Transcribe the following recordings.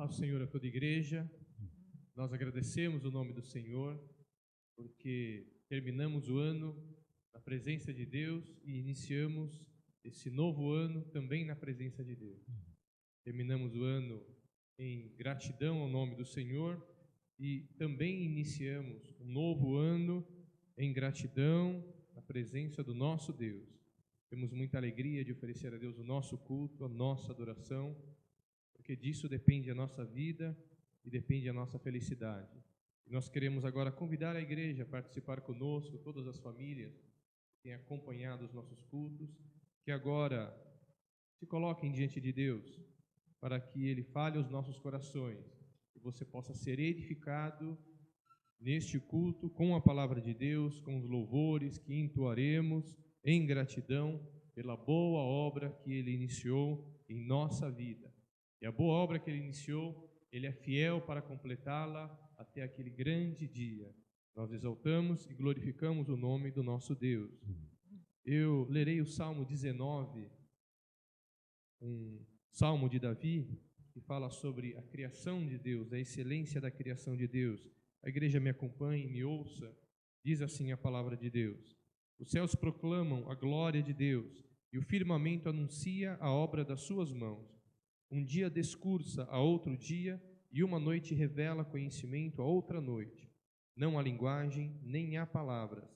Paz do Senhor a toda a igreja. Nós agradecemos o nome do Senhor, porque terminamos o ano na presença de Deus e iniciamos esse novo ano também na presença de Deus. Terminamos o ano em gratidão ao nome do Senhor e também iniciamos um novo ano em gratidão na presença do nosso Deus. Temos muita alegria de oferecer a Deus o nosso culto, a nossa adoração, porque disso depende a nossa vida e depende a nossa felicidade. E nós queremos agora convidar a igreja a participar conosco, todas as famílias que têm acompanhado os nossos cultos, que agora se coloquem diante de Deus, para que Ele fale aos nossos corações, e você possa ser edificado neste culto com a palavra de Deus, com os louvores que entoaremos em gratidão pela boa obra que Ele iniciou em nossa vida. E a boa obra que Ele iniciou, Ele é fiel para completá-la até aquele grande dia. Nós exaltamos e glorificamos o nome do nosso Deus. Eu lerei o Salmo 19, um Salmo de Davi, que fala sobre a criação de Deus, a excelência da criação de Deus. A igreja me acompanhe, me ouça. Diz assim a palavra de Deus: os céus proclamam a glória de Deus, e o firmamento anuncia a obra das suas mãos. Um dia discursa a outro dia, e uma noite revela conhecimento a outra noite. Não há linguagem, nem há palavras.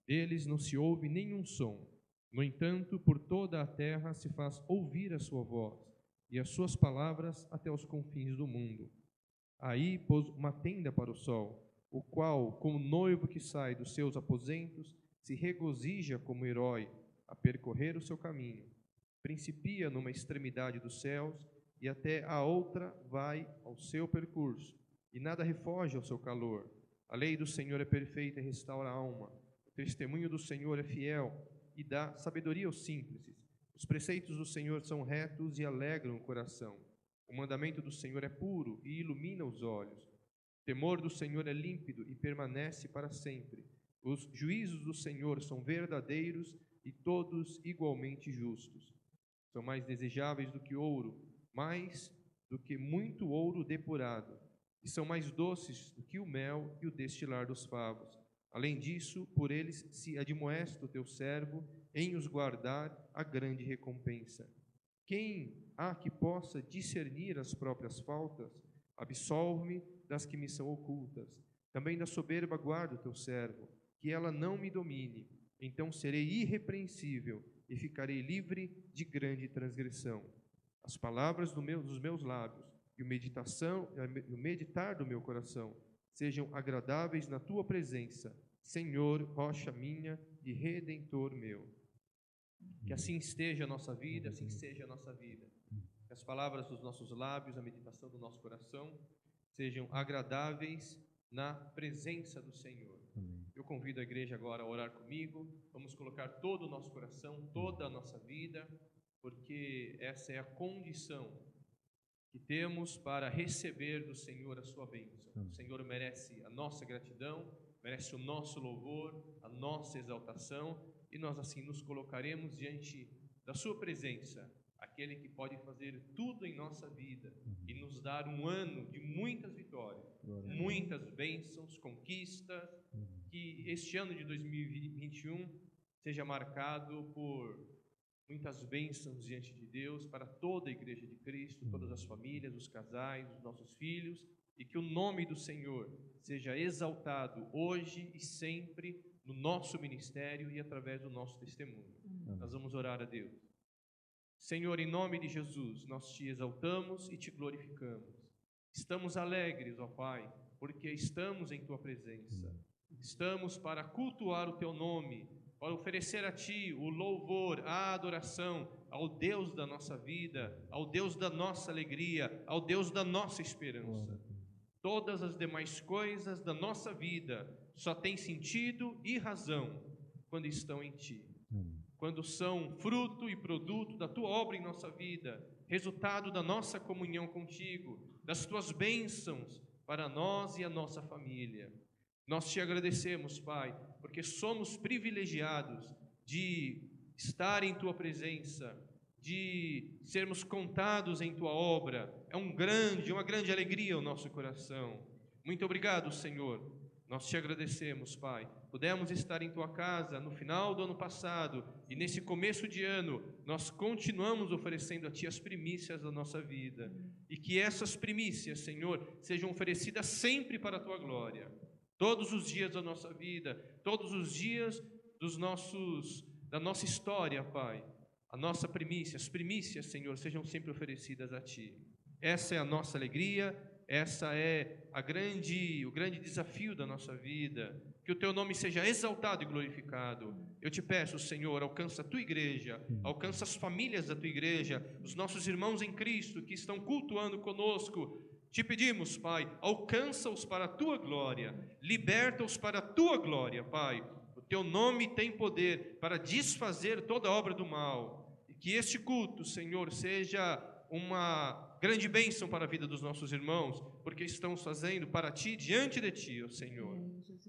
Deles não se ouve nenhum som. No entanto, por toda a terra se faz ouvir a sua voz, e as suas palavras até os confins do mundo. Aí pôs uma tenda para o sol, o qual, como noivo que sai dos seus aposentos, se regozija como herói a percorrer o seu caminho. Principia numa extremidade dos céus e até a outra vai ao seu percurso, e nada refoge ao seu calor. A lei do Senhor é perfeita e restaura a alma. O testemunho do Senhor é fiel e dá sabedoria aos simples. Os preceitos do Senhor são retos e alegram o coração. O mandamento do Senhor é puro e ilumina os olhos. O temor do Senhor é límpido e permanece para sempre. Os juízos do Senhor são verdadeiros e todos igualmente justos. São mais desejáveis do que ouro, mais do que muito ouro depurado, e são mais doces do que o mel e o destilar dos favos. Além disso, por eles se admoesta o teu servo em os guardar a grande recompensa. Quem há que possa discernir as próprias faltas? Absolve-me das que me são ocultas. Também da soberba guarda o teu servo, que ela não me domine. Então serei irrepreensível e ficarei livre de grande transgressão. As palavras dos meus lábios e o meditar do meu coração sejam agradáveis na tua presença, Senhor, rocha minha e redentor meu. Que assim esteja a nossa vida, assim seja a nossa vida. Que as palavras dos nossos lábios, a meditação do nosso coração sejam agradáveis na presença do Senhor. Eu convido a igreja agora a orar comigo. Vamos colocar todo o nosso coração, toda a nossa vida, porque essa é a condição que temos para receber do Senhor a sua bênção. O Senhor merece a nossa gratidão, merece o nosso louvor, a nossa exaltação, e nós assim nos colocaremos diante da sua presença, aquele que pode fazer tudo em nossa vida e nos dar um ano de muitas vitórias, muitas bênçãos, conquistas, que este ano de 2021 seja marcado por muitas bênçãos diante de Deus para toda a Igreja de Cristo, todas as famílias, os casais, os nossos filhos, e que o nome do Senhor seja exaltado hoje e sempre no nosso ministério e através do nosso testemunho. Nós vamos orar a Deus. Senhor, em nome de Jesus, nós te exaltamos e te glorificamos. Estamos alegres, ó Pai, porque estamos em tua presença. Estamos para cultuar o teu nome, para oferecer a Ti o louvor, a adoração ao Deus da nossa vida, ao Deus da nossa alegria, ao Deus da nossa esperança. Todas as demais coisas da nossa vida só têm sentido e razão quando estão em Ti. Quando são fruto e produto da Tua obra em nossa vida, resultado da nossa comunhão contigo, das Tuas bênçãos para nós e a nossa família. Nós te agradecemos, Pai, porque somos privilegiados de estar em Tua presença, de sermos contados em Tua obra. É uma grande alegria o nosso coração. Muito obrigado, Senhor. Nós te agradecemos, Pai. Pudemos estar em Tua casa no final do ano passado e nesse começo de ano nós continuamos oferecendo a Ti as primícias da nossa vida. E que essas primícias, Senhor, sejam oferecidas sempre para a Tua glória. Todos os dias da nossa vida, todos os dias da nossa história, Pai, a nossa primícia, as primícias, Senhor, sejam sempre oferecidas a Ti. Essa é a nossa alegria, essa é o grande desafio da nossa vida. Que o Teu nome seja exaltado e glorificado. Eu te peço, Senhor, alcança a Tua igreja, alcança as famílias da Tua igreja, os nossos irmãos em Cristo que estão cultuando conosco. Te pedimos, Pai, alcança-os para a Tua glória, liberta-os para a Tua glória, Pai. O Teu nome tem poder para desfazer toda obra do mal. E que este culto, Senhor, seja uma grande bênção para a vida dos nossos irmãos, porque estamos fazendo para Ti, diante de Ti, ó Senhor.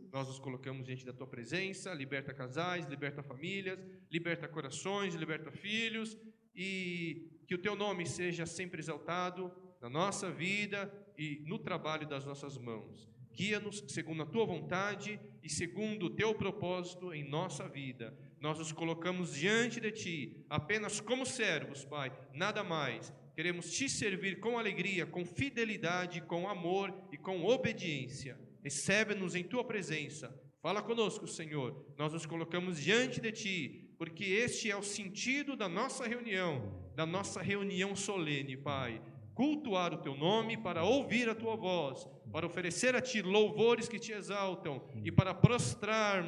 Nós nos colocamos diante da Tua presença, liberta casais, liberta famílias, liberta corações, liberta filhos, e que o Teu nome seja sempre exaltado na nossa vida e no trabalho das nossas mãos. Guia-nos segundo a Tua vontade e segundo o Teu propósito em nossa vida. Nós nos colocamos diante de Ti, apenas como servos, Pai, nada mais. Queremos Te servir com alegria, com fidelidade, com amor e com obediência. Recebe-nos em Tua presença. Fala conosco, Senhor. Nós nos colocamos diante de Ti, porque este é o sentido da nossa reunião solene, Pai. cultuar o teu nome, para ouvir a tua voz, para oferecer a ti louvores que te exaltam e para prostrar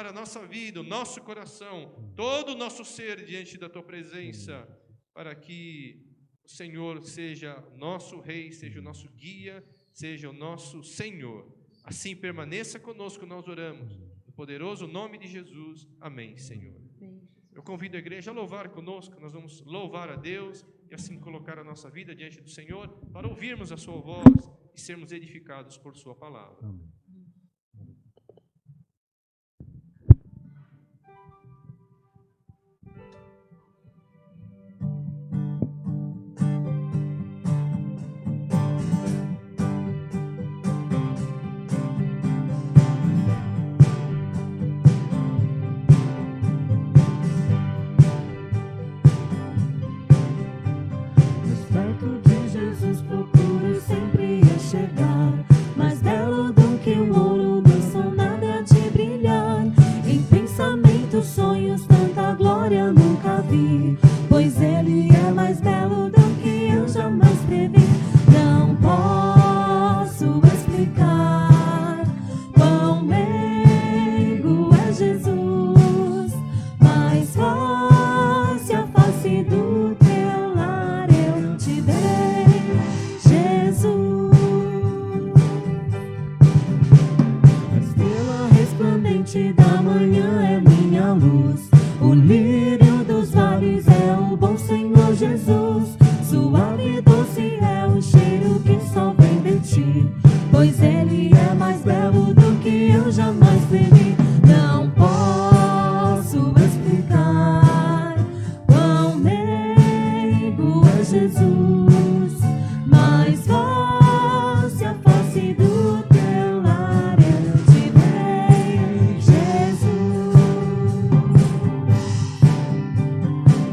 a nossa vida, o nosso coração, todo o nosso ser diante da tua presença, para que o Senhor seja nosso Rei, seja o nosso guia, seja o nosso Senhor. Assim permaneça conosco, nós oramos, no poderoso nome de Jesus. Amém, Senhor. Eu convido a igreja a louvar conosco, nós vamos louvar a Deus e assim colocar a nossa vida diante do Senhor, para ouvirmos a sua voz e sermos edificados por sua palavra. Amém. Perto de Jesus procuro sempre enxergar mais belo do que o ouro, não são nada de brilhar. Em pensamentos, sonhos, tanta glória nunca vi, pois Ele é mais belo do que eu jamais previ. Não posso explicar quão meigo é Jesus, mas face a face do teu lar eu te dei, Jesus. A estrela resplandente da manhã é minha luz, o lírio dos vales é o bom Senhor Jesus. Suave e doce é o cheiro que só vem de ti, pois Ele é mais belo do que eu jamais previ. Não posso explicar quão meigo é Jesus, mas face a face do teu lar eu te dei, Jesus.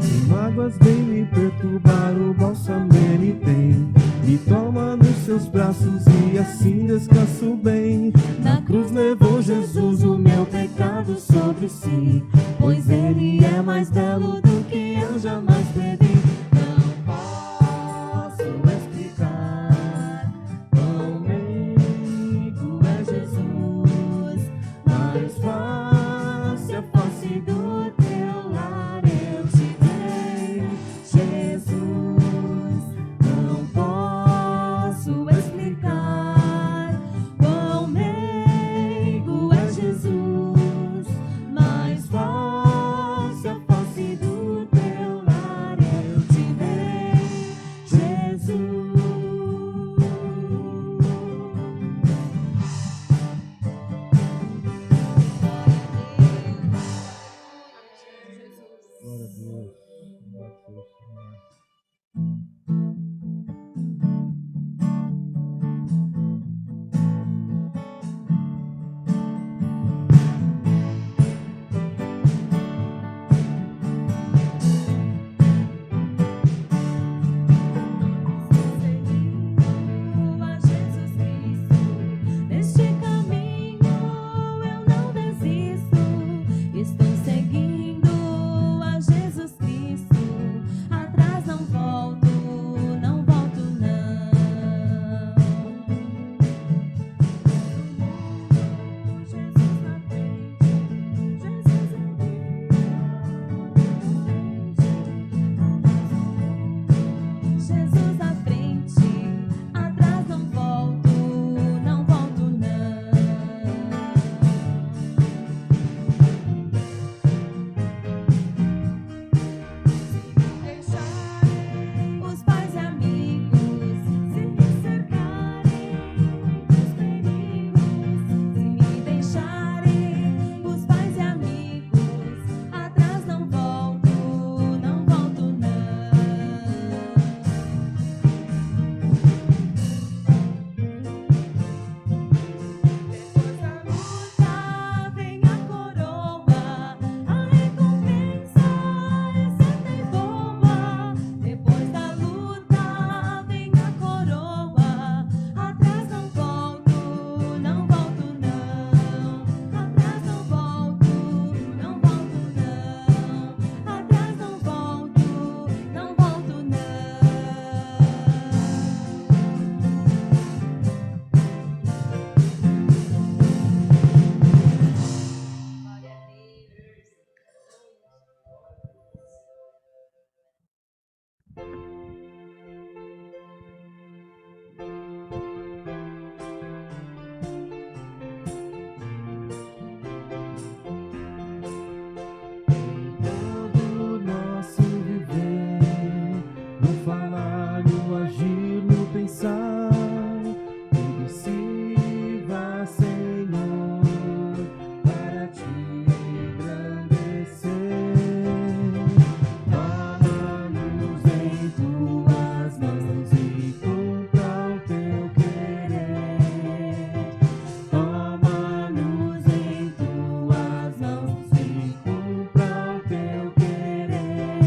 Se mágoas vêm me perturbar, o bálsamo Ele tem. Me toma nos seus braços e assim descanso bem. Na cruz levou Jesus o meu pecado sobre si, pois Ele é mais belo do que eu jamais previ. Não posso explicar quão meigo é Jesus, mas face a face do teu lar eu te dei, Jesus. Não posso explicar quão meigo é Jesus, mas face agir, no pensar, tudo sirva, Senhor, para te engrandecer. Toma-nos em tuas mãos e cumpra o teu querer. Toma-nos em tuas mãos e cumpra o teu querer.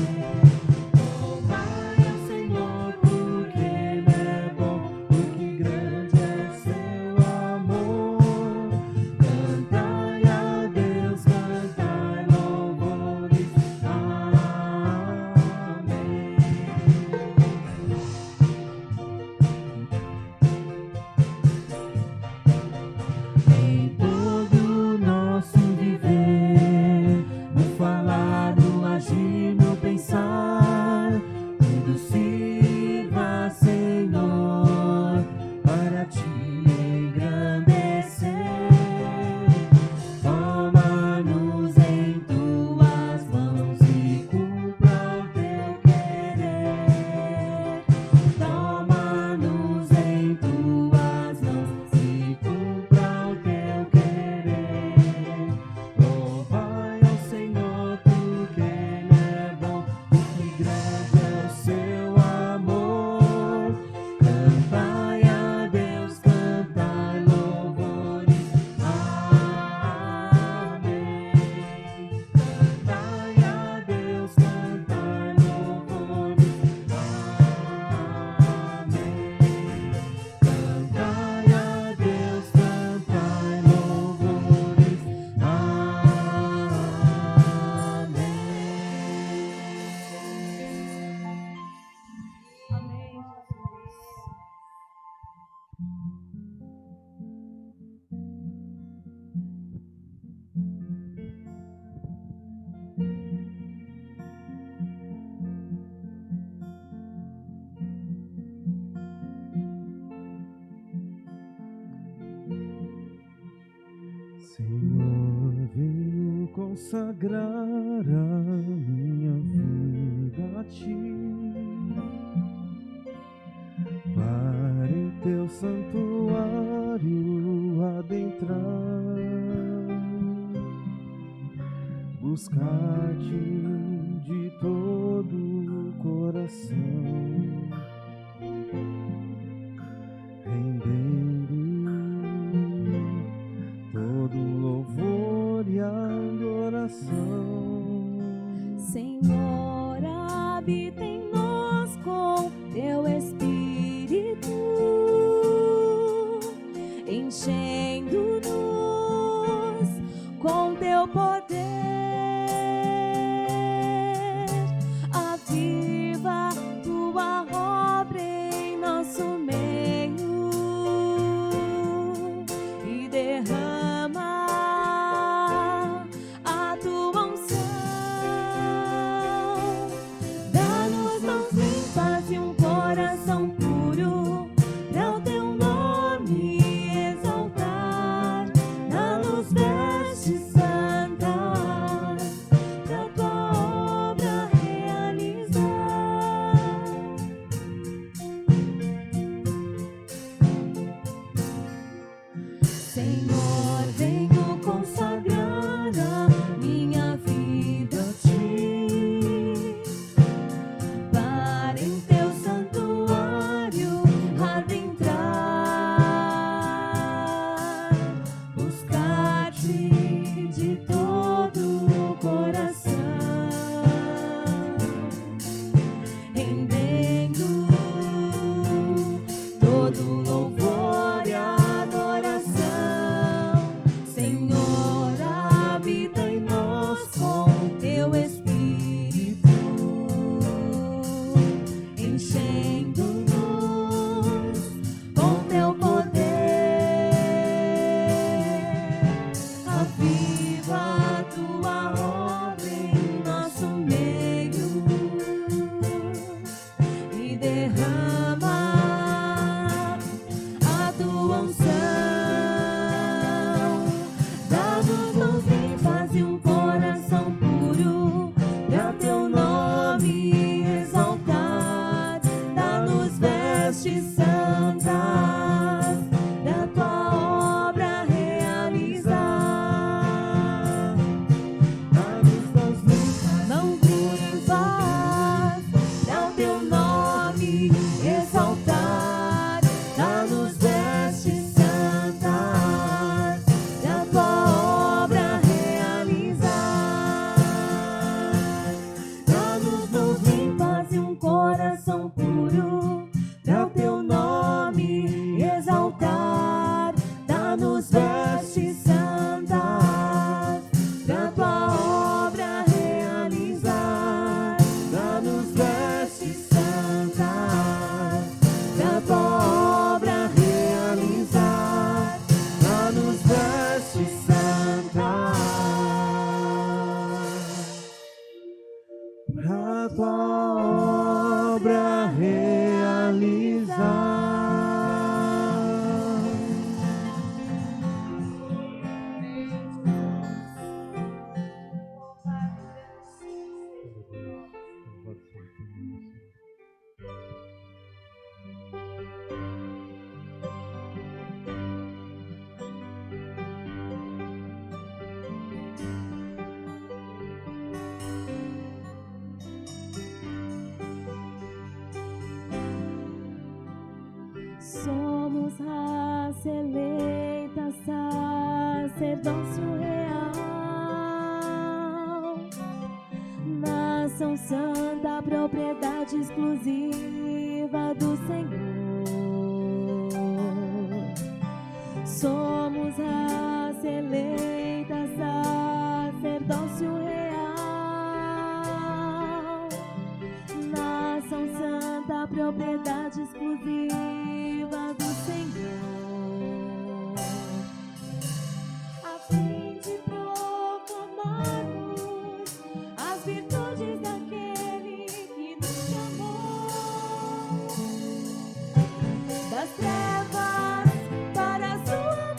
Louvai ao Senhor, porque Ele é bom, porque grande é o seu amor. Cantai a Deus, cantai louvores. Amém. Em todo o nosso viver, no falar, no agir, no pensar, tudo sirva, Senhor, para te engrandecer. Toma-nos em tuas mãos e cumpra o teu querer. Toma-nos em tuas mãos e cumpra o teu querer. Louvai ao Senhor, porque Ele é bom, porque grande é o seu amor. Cantai a Deus, cantai louvores. Amém. Cantai a Deus, cantai louvores. Amém. Cantai a Deus, cantai louvores. Amém, Jesus. Senhor, venho consagrar a minha vida a ti, para em teu santuário adentrar, buscar-te de todo o coração, rendendo todo louvor e adoração. Senhor, habita em nós com teu Espírito, enchendo-nos com teu poder. Aviva tua vestes santas da tua obra realizar. Dá-nos mãos limpas, Mãos limpas, para o teu nome exaltar. Dá-nos vestes santas da tua obra realizar. Dá-nos mãos limpas e um coração puro, para o teu nome exaltar. Dá-nos vestes santas da tua obra realizar. Dá-nos vestes santas da tua obra realizar. Dá-nos vestes santas pra tua obra realizar. Somos raça eleita, sacerdócio real, nação santa, propriedade exclusiva do Senhor. Somos raça eleita, sacerdócio real, nação santa, propriedade exclusiva do Senhor, a fim de proclamarmos as virtudes daquele que nos chamou das trevas para a sua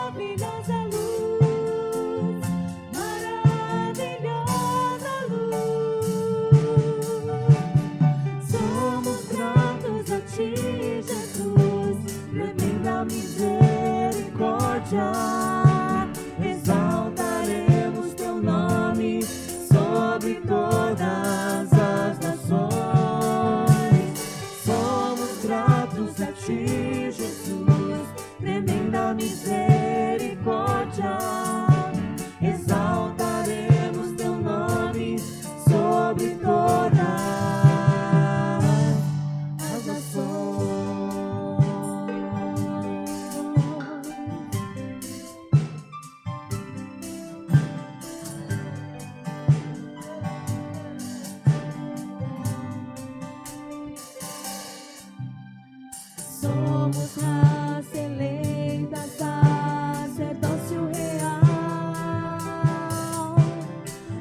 maravilhosa luz, maravilhosa luz. Somos gratos a ti, Jesus, tremenda misericórdia. Exaltaremos teu nome sobre todas as nações. Somos gratos a ti, Jesus, tremenda misericórdia. Exaltaremos teu nome sobre todas as nações. Somos raça eleita, sacerdócio real,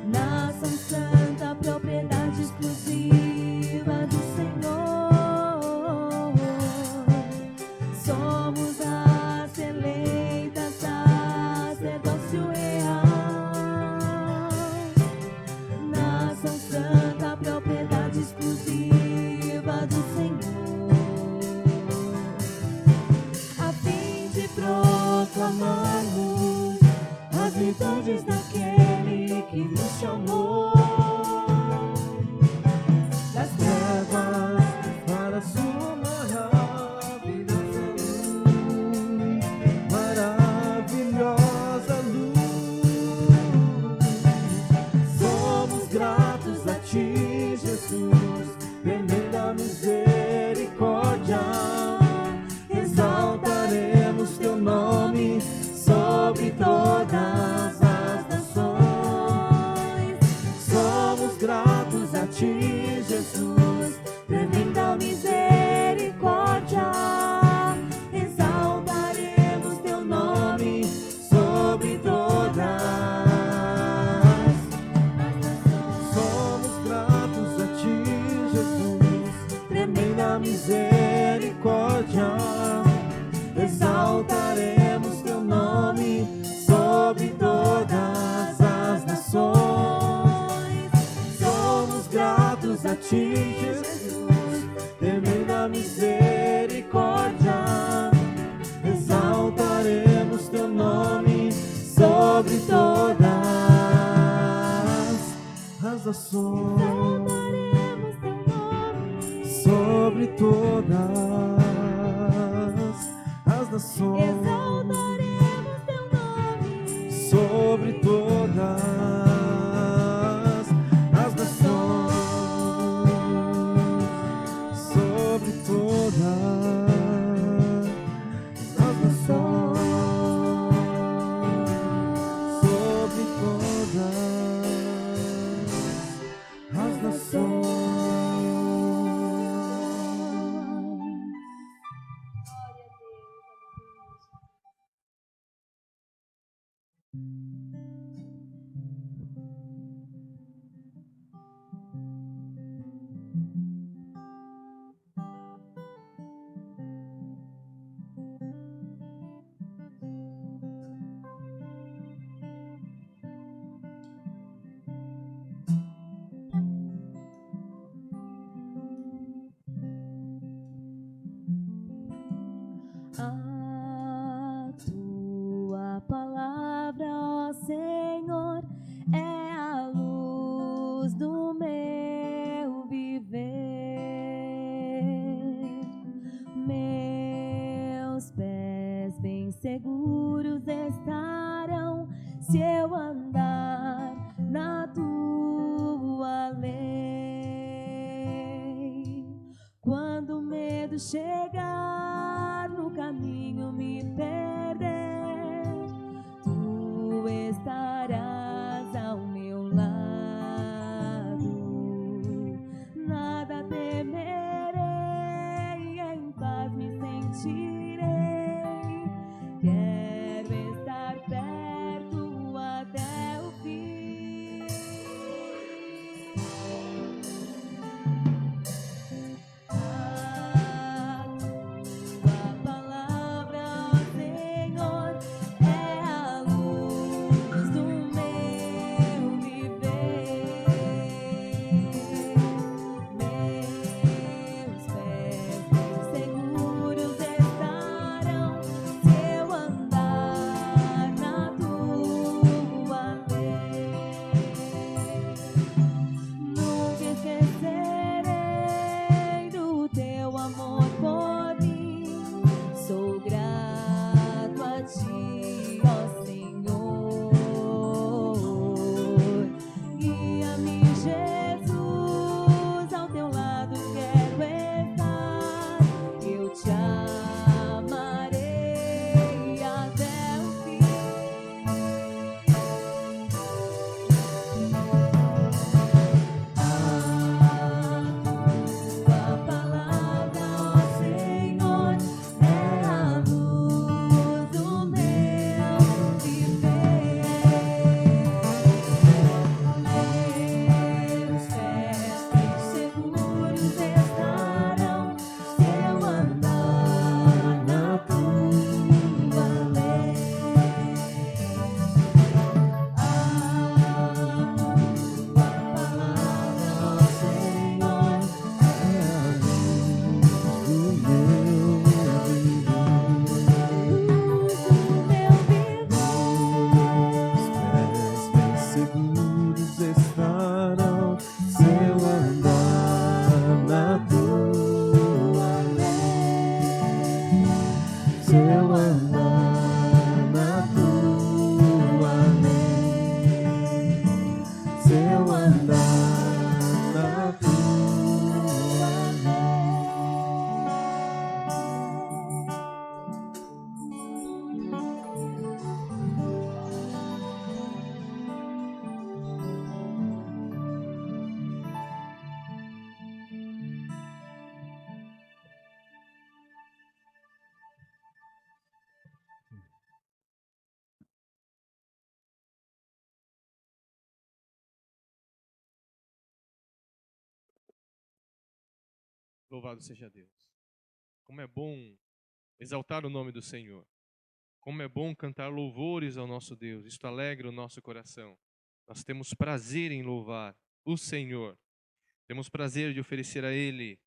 nação santa, propriedade exclusiva do Senhor. Somos raça eleita, sacerdócio real, nação santa, propriedade exclusiva do Senhor, a fim de proclamarmos as virtudes daquele que nos chamou das trevas Para a sua maravilhosa luz, maravilhosa luz. Somos gratos a ti, Jesus, tremenda misericórdia. Exaltaremos teu nome sobre todas as nações. Somos gratos a ti, Jesus, tremenda misericórdia. Exaltaremos teu nome sobre todas as nações. Somos gratos a ti, Jesus, Tremenda misericórdia. Exaltaremos teu nome sobre todas as nações. Somos gratos a ti, Jesus, tremenda tua misericórdia. Exaltaremos teu nome sobre todas as nações. Exaltaremos teu nome Sobre todas as nações. Exaltaremos teu nome Sobre todas as nações. Sobre todas as nações. Sobre todas as nações. A tua palavra, ó Senhor, é a luz do meu viver. Meus pés bem seguros estarão se eu andar na tua lei. Quando o medo chegar no caminho me perder, tu estarás ao meu lado. Nada temerei, em paz me sentirei. Quero estar perto até o fim. A tua palavra, ó Senhor, é a luz do meu viver. Meus pés bem seguros estarão se eu andar na tua lei. Nunca esquecerei do teu amor por mim. Sou grato a ti, ó Senhor. Guia-me, Jesus, ao teu lado quero estar. Eu te amarei até o fim. A tua palavra, ó Senhor, é a luz do meu viver. Meus pés bem seguros estarão se eu andar na tua lei. A tua palavra, ó Senhor, luz do meu viver. Pés bem seguros estarão se eu andar na tua lei. Se eu andar na tua lei. Se eu andar na tua Louvado seja Deus. Como é bom exaltar o nome do Senhor. Como é bom cantar louvores ao nosso Deus. Isto alegra o nosso coração. Nós temos prazer em louvar o Senhor. Temos prazer de oferecer a Ele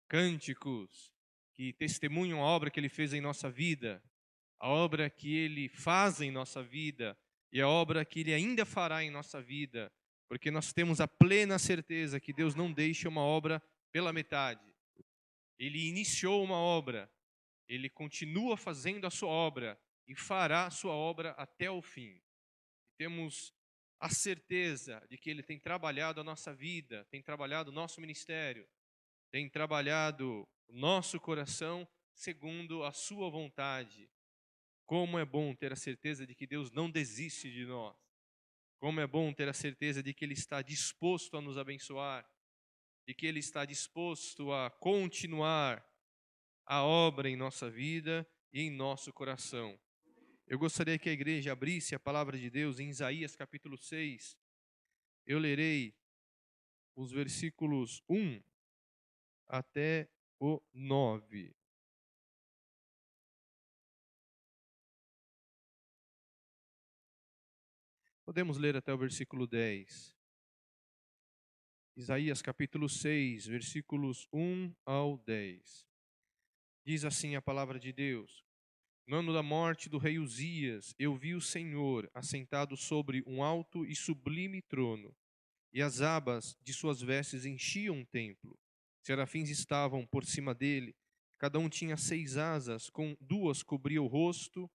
cânticos, que testemunham a obra que Ele fez em nossa vida, a obra que Ele faz em nossa vida e a obra que Ele ainda fará em nossa vida, porque nós temos a plena certeza que Deus não deixa uma obra pela metade. Ele iniciou uma obra, Ele continua fazendo a sua obra e fará a sua obra até o fim. Temos a certeza de que Ele tem trabalhado a nossa vida, tem trabalhado o nosso ministério, tem trabalhado o nosso coração segundo a sua vontade. Como é bom ter a certeza de que Deus não desiste de nós. Como é bom ter a certeza de que Ele está disposto a nos abençoar, de que Ele está disposto a continuar a obra em nossa vida e em nosso coração. Eu gostaria que a igreja abrisse a palavra de Deus em Isaías capítulo 6. Eu lerei os versículos 1 até o 9. Podemos ler até o versículo 10. Isaías capítulo 6, versículos 1 ao 10. Diz assim a palavra de Deus: No ano da morte do rei Uzias, eu vi o Senhor assentado sobre um alto e sublime trono, e as abas de suas vestes enchiam o templo. Serafins estavam por cima dele, cada um tinha 6 asas, com 2 cobria o rosto,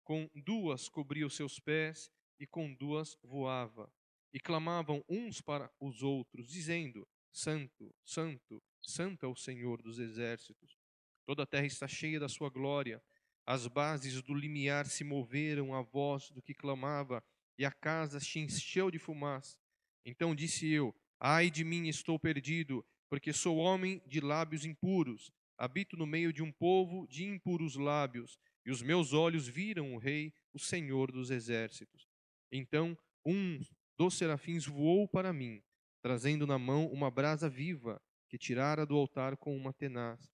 com 2 cobria os seus pés, e com 2 voava. E clamavam uns para os outros, dizendo: Santo, Santo, Santo é o Senhor dos exércitos. Toda a terra está cheia da sua glória. As bases do limiar se moveram à voz do que clamava, e a casa se encheu de fumaça. Então disse eu: Ai de mim, estou perdido, porque sou homem de lábios impuros. Habito no meio de um povo de impuros lábios, e os meus olhos viram o Rei, o Senhor dos exércitos. Então um dos serafins voou para mim, trazendo na mão uma brasa viva, que tirara do altar com uma tenaz.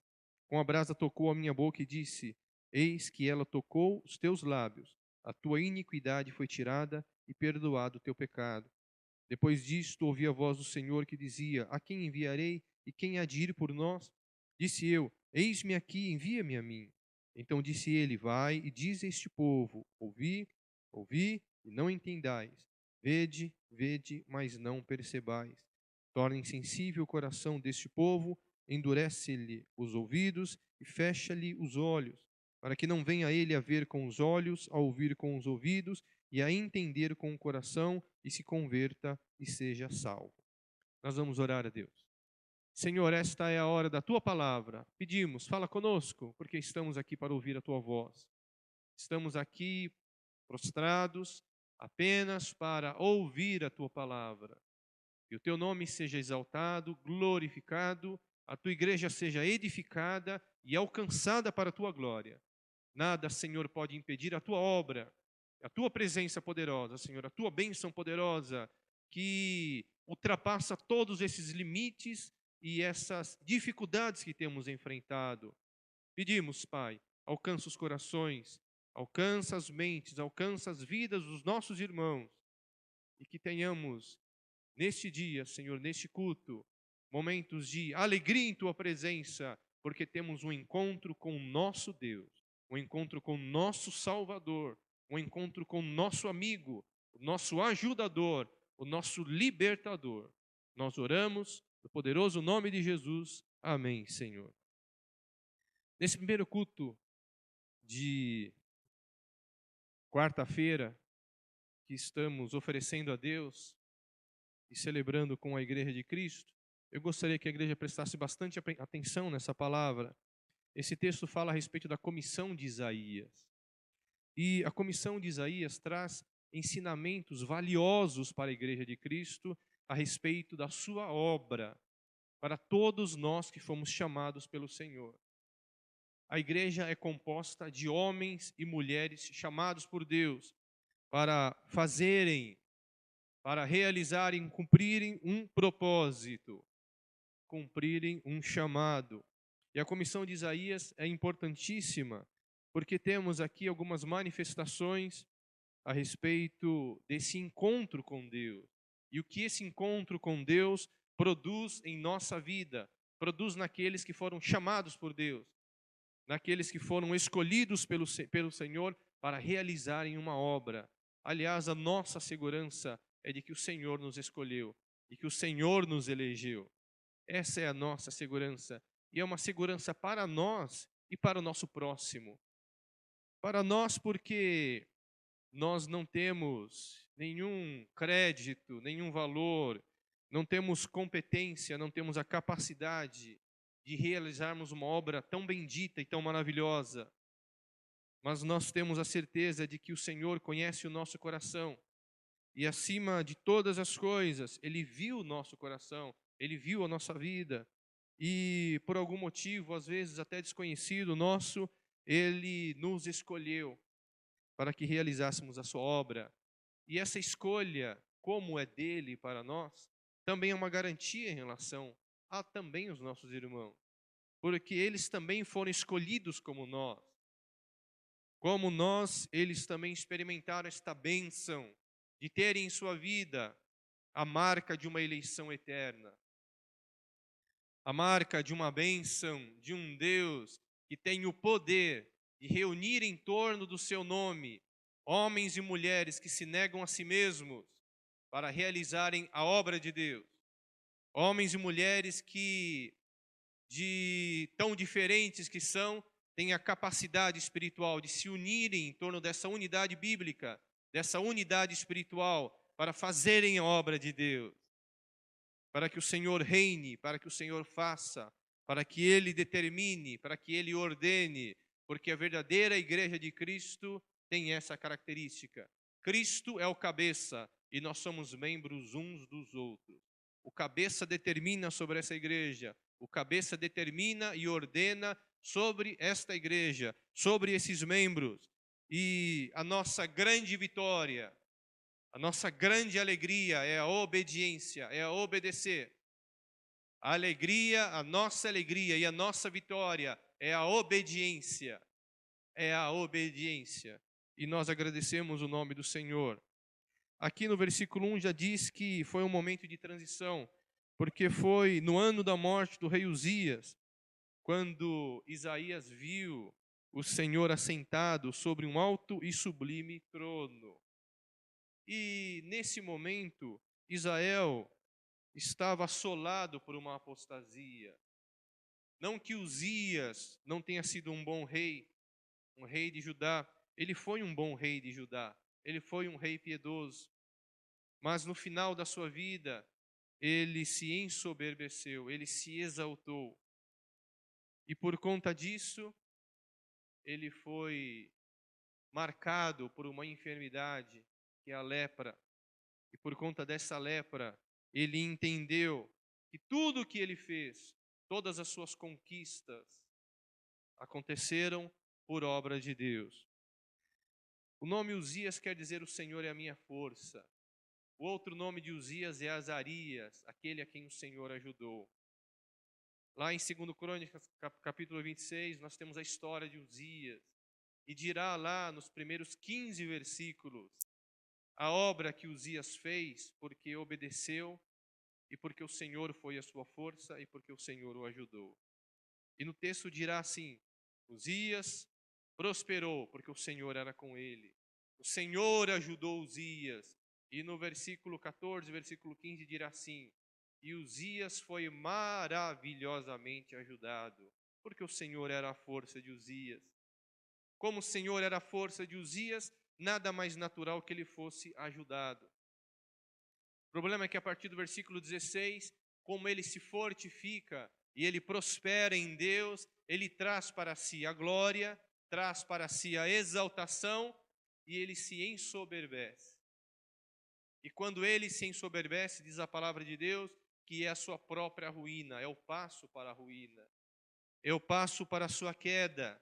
Com a brasa tocou a minha boca e disse: Eis que ela tocou os teus lábios. A tua iniquidade foi tirada e perdoado o teu pecado. Depois disto ouvi a voz do Senhor que dizia: A quem enviarei e quem há de ir por nós? Disse eu: Eis-me aqui, envia-me a mim. Então disse ele: Vai e diz a este povo: Ouvi, ouvi e não entendais. Vede, vede, mas não percebais. Torna insensível o coração deste povo, endurece-lhe os ouvidos e fecha-lhe os olhos, para que não venha ele a ver com os olhos, a ouvir com os ouvidos e a entender com o coração e se converta e seja salvo. Nós vamos orar a Deus. Senhor, esta é a hora da Tua palavra. Pedimos, fala conosco, porque estamos aqui para ouvir a Tua voz. Estamos aqui prostrados apenas para ouvir a Tua palavra. Que o Teu nome seja exaltado, glorificado, a Tua igreja seja edificada e alcançada para a Tua glória. Nada, Senhor, pode impedir a Tua obra, a Tua presença poderosa, Senhor, a Tua bênção poderosa, que ultrapassa todos esses limites e essas dificuldades que temos enfrentado. Pedimos, Pai, alcança os corações, alcança as mentes, alcança as vidas dos nossos irmãos, e que tenhamos neste dia, Senhor, neste culto, momentos de alegria em Tua presença, porque temos um encontro com o nosso Deus, um encontro com o nosso Salvador, um encontro com o nosso amigo, o nosso ajudador, o nosso libertador. Nós oramos no poderoso nome de Jesus. Amém, Senhor. Nesse primeiro culto de quarta-feira, que estamos oferecendo a Deus e celebrando com a Igreja de Cristo, eu gostaria que a igreja prestasse bastante atenção nessa palavra. Esse texto fala a respeito da comissão de Isaías. E a comissão de Isaías traz ensinamentos valiosos para a Igreja de Cristo a respeito da sua obra, para todos nós que fomos chamados pelo Senhor. A igreja é composta de homens e mulheres chamados por Deus para fazerem, para realizarem, cumprirem um propósito, cumprirem um chamado. E a comissão de Isaías é importantíssima, porque temos aqui algumas manifestações a respeito desse encontro com Deus. E o que esse encontro com Deus produz em nossa vida, produz naqueles que foram chamados por Deus. naqueles que foram escolhidos pelo Senhor para realizarem uma obra. Aliás, a nossa segurança é de que o Senhor nos escolheu e que o Senhor nos elegeu. Essa é a nossa segurança. E é uma segurança para nós e para o nosso próximo. Para nós, porque nós não temos nenhum crédito, nenhum valor, não temos competência, não temos a capacidade de realizarmos uma obra tão bendita e tão maravilhosa. Mas nós temos a certeza de que o Senhor conhece o nosso coração. E acima de todas as coisas, Ele viu o nosso coração, Ele viu a nossa vida. E por algum motivo, às vezes até desconhecido nosso, Ele nos escolheu para que realizássemos a sua obra. E essa escolha, como é dele para nós, também é uma garantia em relação a também os nossos irmãos. Porque eles também foram escolhidos como nós. Como nós, eles também experimentaram esta bênção de terem em sua vida a marca de uma eleição eterna. A marca de uma bênção de um Deus que tem o poder de reunir em torno do seu nome homens e mulheres que se negam a si mesmos para realizarem a obra de Deus. Homens e mulheres que, de tão diferentes que são, têm a capacidade espiritual de se unirem em torno dessa unidade bíblica, dessa unidade espiritual, para fazerem a obra de Deus. Para que o Senhor reine, para que o Senhor faça, para que Ele determine, para que Ele ordene, porque a verdadeira igreja de Cristo tem essa característica. Cristo é o cabeça e nós somos membros uns dos outros. O cabeça determina sobre essa igreja, o cabeça determina e ordena sobre esta igreja, sobre esses membros. E a nossa grande vitória, a nossa grande alegria é a obediência, é a obedecer. A alegria, a nossa alegria e a nossa vitória é a obediência. É a obediência. E nós agradecemos o nome do Senhor. Aqui no versículo 1 já diz que foi um momento de transição, porque foi no ano da morte do rei Uzias, quando Isaías viu o Senhor assentado sobre um alto e sublime trono. E nesse momento, Israel estava assolado por uma apostasia. Não que Uzias não tenha sido um bom rei, um rei de Judá. Ele foi um bom rei de Judá. Ele foi um rei piedoso. Mas no final da sua vida, ele se ensoberbeceu, ele se exaltou. E por conta disso, ele foi marcado por uma enfermidade, que é a lepra. E por conta dessa lepra, ele entendeu que tudo o que ele fez, todas as suas conquistas, aconteceram por obra de Deus. O nome Uzias quer dizer o Senhor é a minha força. O outro nome de Uzias é Azarias, aquele a quem o Senhor ajudou. Lá em 2 Crônicas, capítulo 26, nós temos a história de Uzias. E dirá lá nos primeiros 15 versículos a obra que Uzias fez porque obedeceu e porque o Senhor foi a sua força e porque o Senhor o ajudou. E no texto dirá assim: Uzias prosperou porque o Senhor era com ele. O Senhor ajudou Uzias. E no versículo 14, versículo 15 dirá assim: e Uzias foi maravilhosamente ajudado, porque o Senhor era a força de Uzias. Como o Senhor era a força de Uzias, nada mais natural que ele fosse ajudado. O problema é que a partir do versículo 16, como ele se fortifica e ele prospera em Deus, ele traz para si a glória, traz para si a exaltação e ele se ensoberbece. E quando ele se ensoberbece, diz a palavra de Deus, que é a sua própria ruína, é o passo para a ruína, é o passo para a sua queda.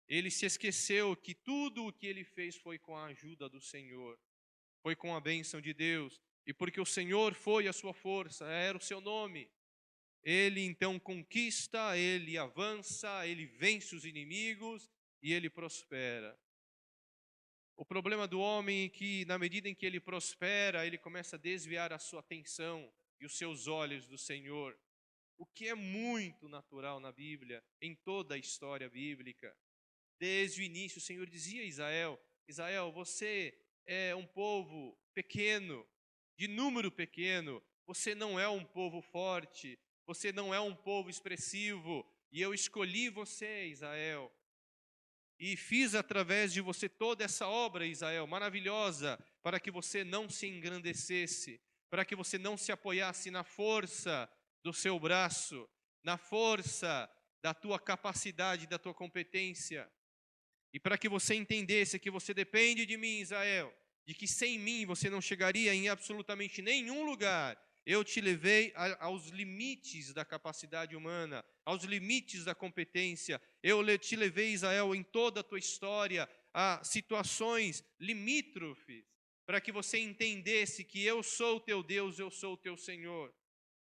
Ele se esqueceu que tudo o que ele fez foi com a ajuda do Senhor, foi com a bênção de Deus, e porque o Senhor foi a sua força, era o seu nome. Ele então conquista, ele avança, ele vence os inimigos e ele prospera. O problema do homem é que, na medida em que ele prospera, ele começa a desviar a sua atenção e os seus olhos do Senhor. o que é muito natural na Bíblia, em toda a história bíblica. Desde o início, o Senhor dizia a Israel: Israel, você é um povo pequeno, de número pequeno, você não é um povo forte, você não é um povo expressivo, e eu escolhi você, Israel, e fiz através de você toda essa obra, Israel, maravilhosa, para que você não se engrandecesse, para que você não se apoiasse na força do seu braço, na força da tua capacidade, da tua competência, e para que você entendesse que você depende de mim, Israel, de que sem mim você não chegaria em absolutamente nenhum lugar. Eu te levei aos limites da capacidade humana, aos limites da competência. Eu te levei, Israel, em toda a tua história, a situações limítrofes, para que você entendesse que eu sou o teu Deus, eu sou o teu Senhor,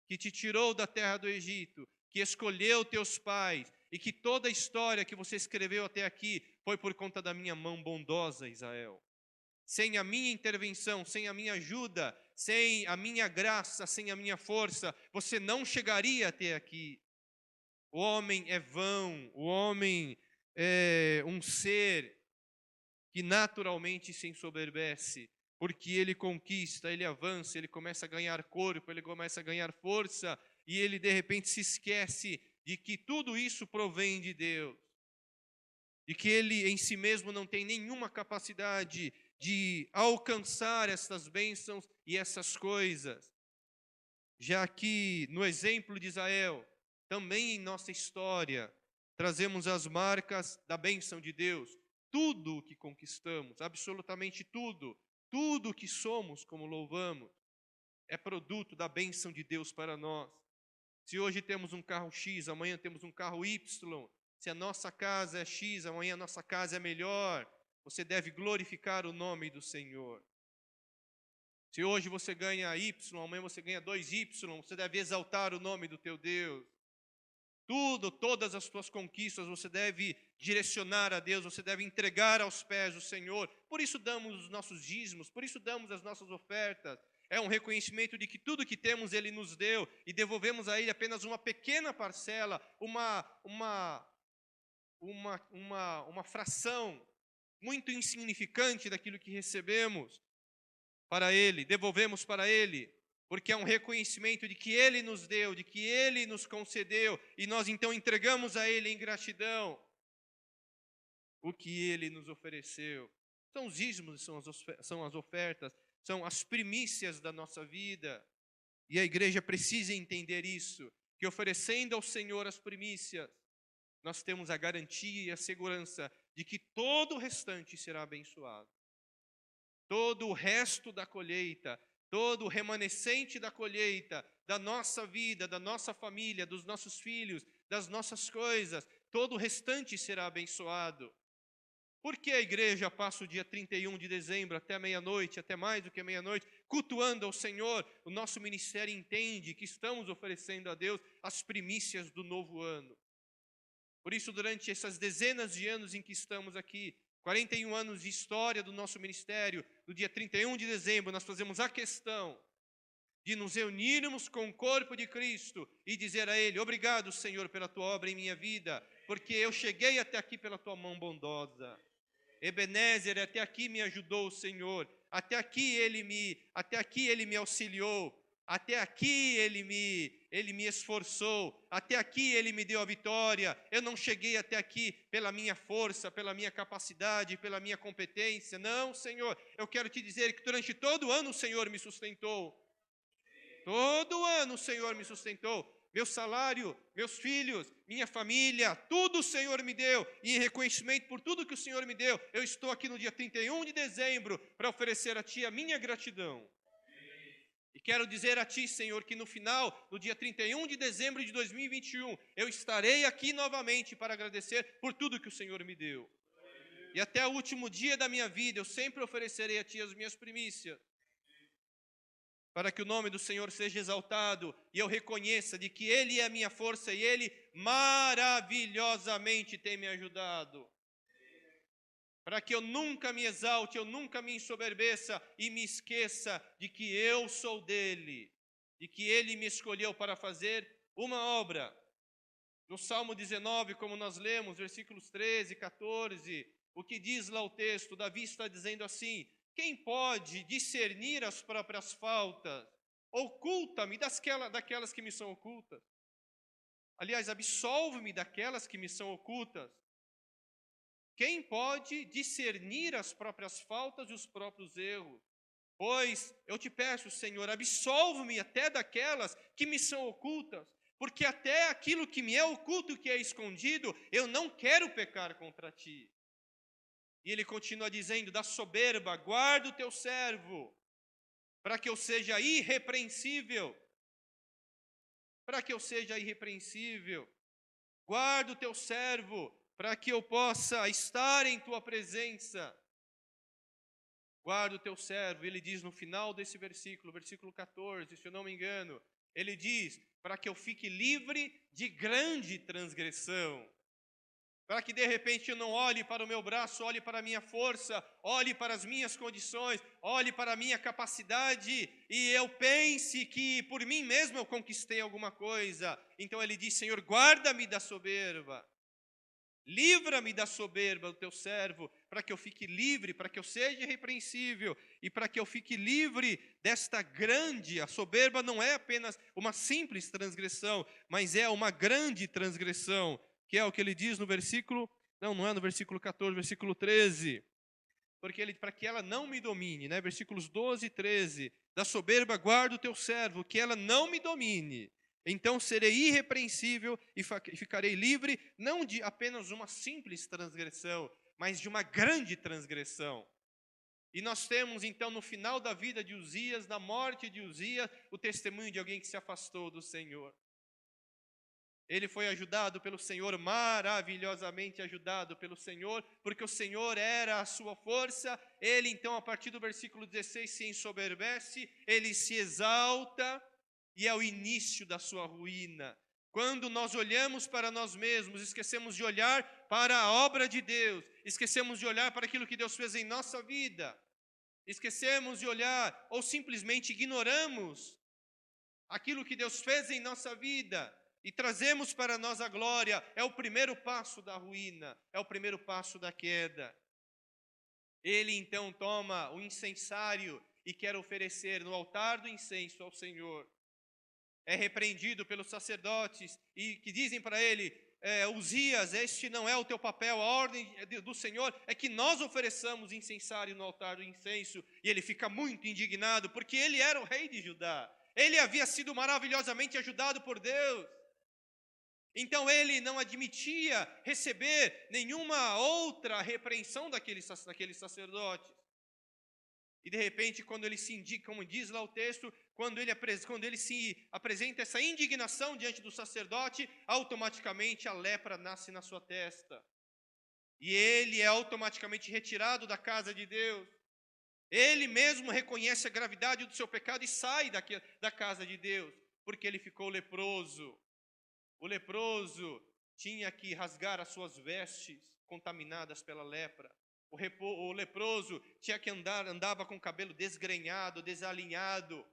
que te tirou da terra do Egito, que escolheu teus pais, e que toda a história que você escreveu até aqui foi por conta da minha mão bondosa, Israel. Sem a minha intervenção, sem a minha ajuda, sem a minha graça, sem a minha força, você não chegaria até aqui. O homem é vão, o homem é um ser que naturalmente se ensoberbece, porque ele conquista, ele avança, ele começa a ganhar corpo, ele começa a ganhar força, e ele de repente se esquece de que tudo isso provém de Deus, de que ele em si mesmo não tem nenhuma capacidade de alcançar essas bênçãos e essas coisas. Já que no exemplo de Israel, também em nossa história, trazemos as marcas da bênção de Deus. Tudo o que conquistamos, absolutamente tudo, tudo o que somos como louvamos, é produto da bênção de Deus para nós. Se hoje temos um carro X, amanhã temos um carro Y. Se a nossa casa é X, amanhã a nossa casa é melhor. Você deve glorificar o nome do Senhor. Se hoje você ganha Y, amanhã você ganha 2Y, você deve exaltar o nome do teu Deus. Todas as tuas conquistas você deve direcionar a Deus, você deve entregar aos pés do Senhor. Por isso damos os nossos dízimos, por isso damos as nossas ofertas. É um reconhecimento de que tudo que temos Ele nos deu e devolvemos a Ele apenas uma pequena parcela, uma fração muito insignificante daquilo que recebemos para Ele, devolvemos para Ele, porque é um reconhecimento de que Ele nos deu, de que Ele nos concedeu, e nós então entregamos a Ele em gratidão o que Ele nos ofereceu. São os dízimos, são as ofertas, são as primícias da nossa vida. E a igreja precisa entender isso, que oferecendo ao Senhor as primícias, nós temos a garantia e a segurança de que todo o restante será abençoado. Todo o resto da colheita, todo o remanescente da colheita, da nossa vida, da nossa família, dos nossos filhos, das nossas coisas, todo o restante será abençoado. Por que a igreja passa o dia 31 de dezembro até meia-noite, até mais do que meia-noite, cultuando ao Senhor? O nosso ministério entende que estamos oferecendo a Deus as primícias do novo ano. Por isso, durante essas dezenas de anos em que estamos aqui, 41 anos de história do nosso ministério, no dia 31 de dezembro, nós fazemos a questão de nos reunirmos com o corpo de Cristo e dizer a Ele: obrigado, Senhor, pela Tua obra em minha vida, porque eu cheguei até aqui pela Tua mão bondosa. Ebenezer, até aqui me ajudou o Senhor, até aqui Ele me auxiliou, até aqui Ele me esforçou, até aqui Ele me deu a vitória. Eu não cheguei até aqui pela minha força, pela minha capacidade, pela minha competência. Não, Senhor, eu quero te dizer que durante todo o ano o Senhor me sustentou. Todo ano o Senhor me sustentou. Meu salário, meus filhos, minha família, tudo o Senhor me deu. E em reconhecimento por tudo que o Senhor me deu, eu estou aqui no dia 31 de dezembro para oferecer a Ti a minha gratidão. E quero dizer a Ti, Senhor, que no final, no dia 31 de dezembro de 2021, eu estarei aqui novamente para agradecer por tudo que o Senhor me deu. E até o último dia da minha vida, eu sempre oferecerei a Ti as minhas primícias, para que o nome do Senhor seja exaltado e eu reconheça de que Ele é a minha força e Ele maravilhosamente tem me ajudado. Para que eu nunca me exalte, eu nunca me ensoberbeça e me esqueça de que eu sou dEle, de que Ele me escolheu para fazer uma obra. No Salmo 19, como nós lemos, versículos 13, 14, o que diz lá o texto? Davi está dizendo assim: quem pode discernir as próprias faltas? Oculta-me daquelas que me são ocultas. Aliás, absolve-me daquelas que me são ocultas. Quem pode discernir as próprias faltas e os próprios erros? Pois eu te peço, Senhor, absolve-me até daquelas que me são ocultas, porque até aquilo que me é oculto, que é escondido, eu não quero pecar contra ti. E ele continua dizendo: da soberba, guarda o teu servo, para que eu seja irrepreensível. Para que eu seja irrepreensível. Guarda o teu servo, para que eu possa estar em tua presença. Guarda o teu servo. Ele diz no final desse versículo, versículo 14, se eu não me engano, ele diz: para que eu fique livre de grande transgressão. Para que de repente eu não olhe para o meu braço, olhe para a minha força, olhe para as minhas condições, olhe para a minha capacidade e eu pense que por mim mesmo eu conquistei alguma coisa. Então ele diz: Senhor, guarda-me da soberba, livra-me da soberba do teu servo, para que eu fique livre, para que eu seja irrepreensível e para que eu fique livre desta grande. A soberba não é apenas uma simples transgressão, mas é uma grande transgressão, que é o que ele diz no versículo, não é no versículo 14, versículo 13, porque ele, para que ela não me domine, né? Versículos 12 e 13, da soberba guarda o teu servo, que ela não me domine, então serei irrepreensível e ficarei livre, não de apenas uma simples transgressão, mas de uma grande transgressão. E nós temos então no final da vida de Uzias, na morte de Uzias, o testemunho de alguém que se afastou do Senhor. Ele foi ajudado pelo Senhor, maravilhosamente ajudado pelo Senhor, porque o Senhor era a sua força. Ele então, a partir do versículo 16, se ensoberbece, ele se exalta, e é o início da sua ruína. Quando nós olhamos para nós mesmos, esquecemos de olhar para a obra de Deus, esquecemos de olhar para aquilo que Deus fez em nossa vida, esquecemos de olhar ou simplesmente ignoramos aquilo que Deus fez em nossa vida e trazemos para nós a glória, é o primeiro passo da ruína, é o primeiro passo da queda. Ele então toma o incensário e quer oferecer no altar do incenso ao Senhor. É repreendido pelos sacerdotes e que dizem para ele: Uzias, este não é o teu papel, a ordem do Senhor é que nós ofereçamos incensário no altar do incenso. E ele fica muito indignado, porque ele era o rei de Judá, ele havia sido maravilhosamente ajudado por Deus. Então ele não admitia receber nenhuma outra repreensão daqueles sacerdotes. E de repente, quando ele se indica, como diz lá o texto, quando ele se apresenta essa indignação diante do sacerdote, automaticamente a lepra nasce na sua testa. E ele é automaticamente retirado da casa de Deus. Ele mesmo reconhece a gravidade do seu pecado e sai da casa de Deus, porque ele ficou leproso. O leproso tinha que rasgar as suas vestes contaminadas pela lepra. O leproso tinha que andava com o cabelo desgrenhado, desalinhado.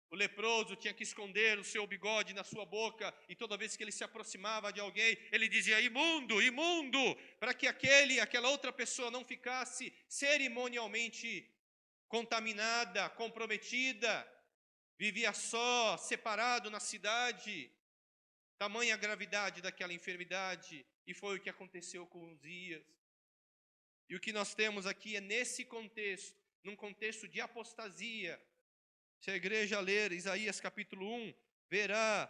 O leproso tinha que esconder o seu bigode na sua boca, e toda vez que ele se aproximava de alguém, ele dizia: imundo, imundo, para que aquela outra pessoa não ficasse cerimonialmente contaminada, comprometida. Vivia só, separado na cidade. Tamanha a gravidade daquela enfermidade, e foi o que aconteceu com Uzias. E o que nós temos aqui é nesse contexto, num contexto de apostasia. Se a igreja ler Isaías capítulo 1, verá,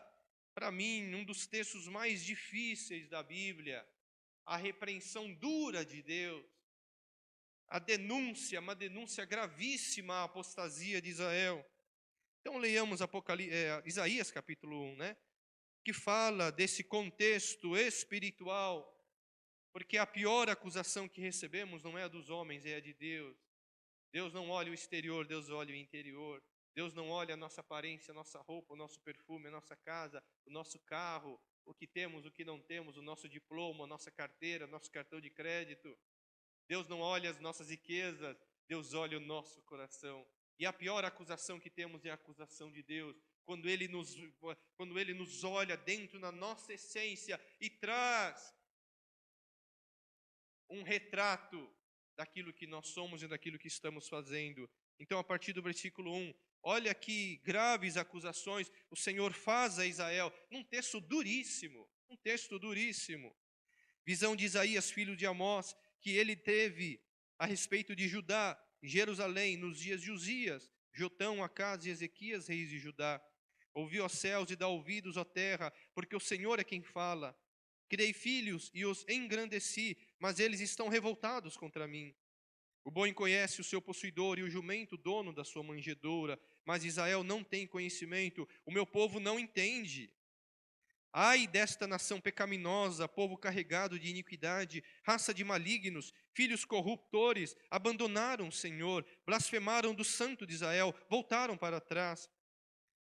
para mim, um dos textos mais difíceis da Bíblia, a repreensão dura de Deus, a denúncia, uma denúncia gravíssima à apostasia de Israel. Então leiamos Isaías capítulo 1, né? Que fala desse contexto espiritual, porque a pior acusação que recebemos não é a dos homens, é a de Deus. Deus não olha o exterior, Deus olha o interior. Deus não olha a nossa aparência, a nossa roupa, o nosso perfume, a nossa casa, o nosso carro, o que temos, o que não temos, o nosso diploma, a nossa carteira, nosso cartão de crédito. Deus não olha as nossas riquezas, Deus olha o nosso coração. E a pior acusação que temos é a acusação de Deus, quando Ele nos olha dentro da nossa essência e traz um retrato daquilo que nós somos e daquilo que estamos fazendo. Então, a partir do versículo 1, olha que graves acusações o Senhor faz a Israel, num texto duríssimo, Visão de Isaías, filho de Amós, que ele teve a respeito de Judá, Jerusalém, nos dias de Uzias, Jotão, Acás e Ezequias, reis de Judá. Ouvi, ó céus, e dá ouvidos, ó terra, porque o Senhor é quem fala. Criei filhos e os engrandeci, mas eles estão revoltados contra mim. O boi conhece o seu possuidor e o jumento dono da sua manjedoura, mas Israel não tem conhecimento, o meu povo não entende. Ai desta nação pecaminosa, povo carregado de iniquidade, raça de malignos, filhos corruptores, abandonaram o Senhor, blasfemaram do Santo de Israel, voltaram para trás.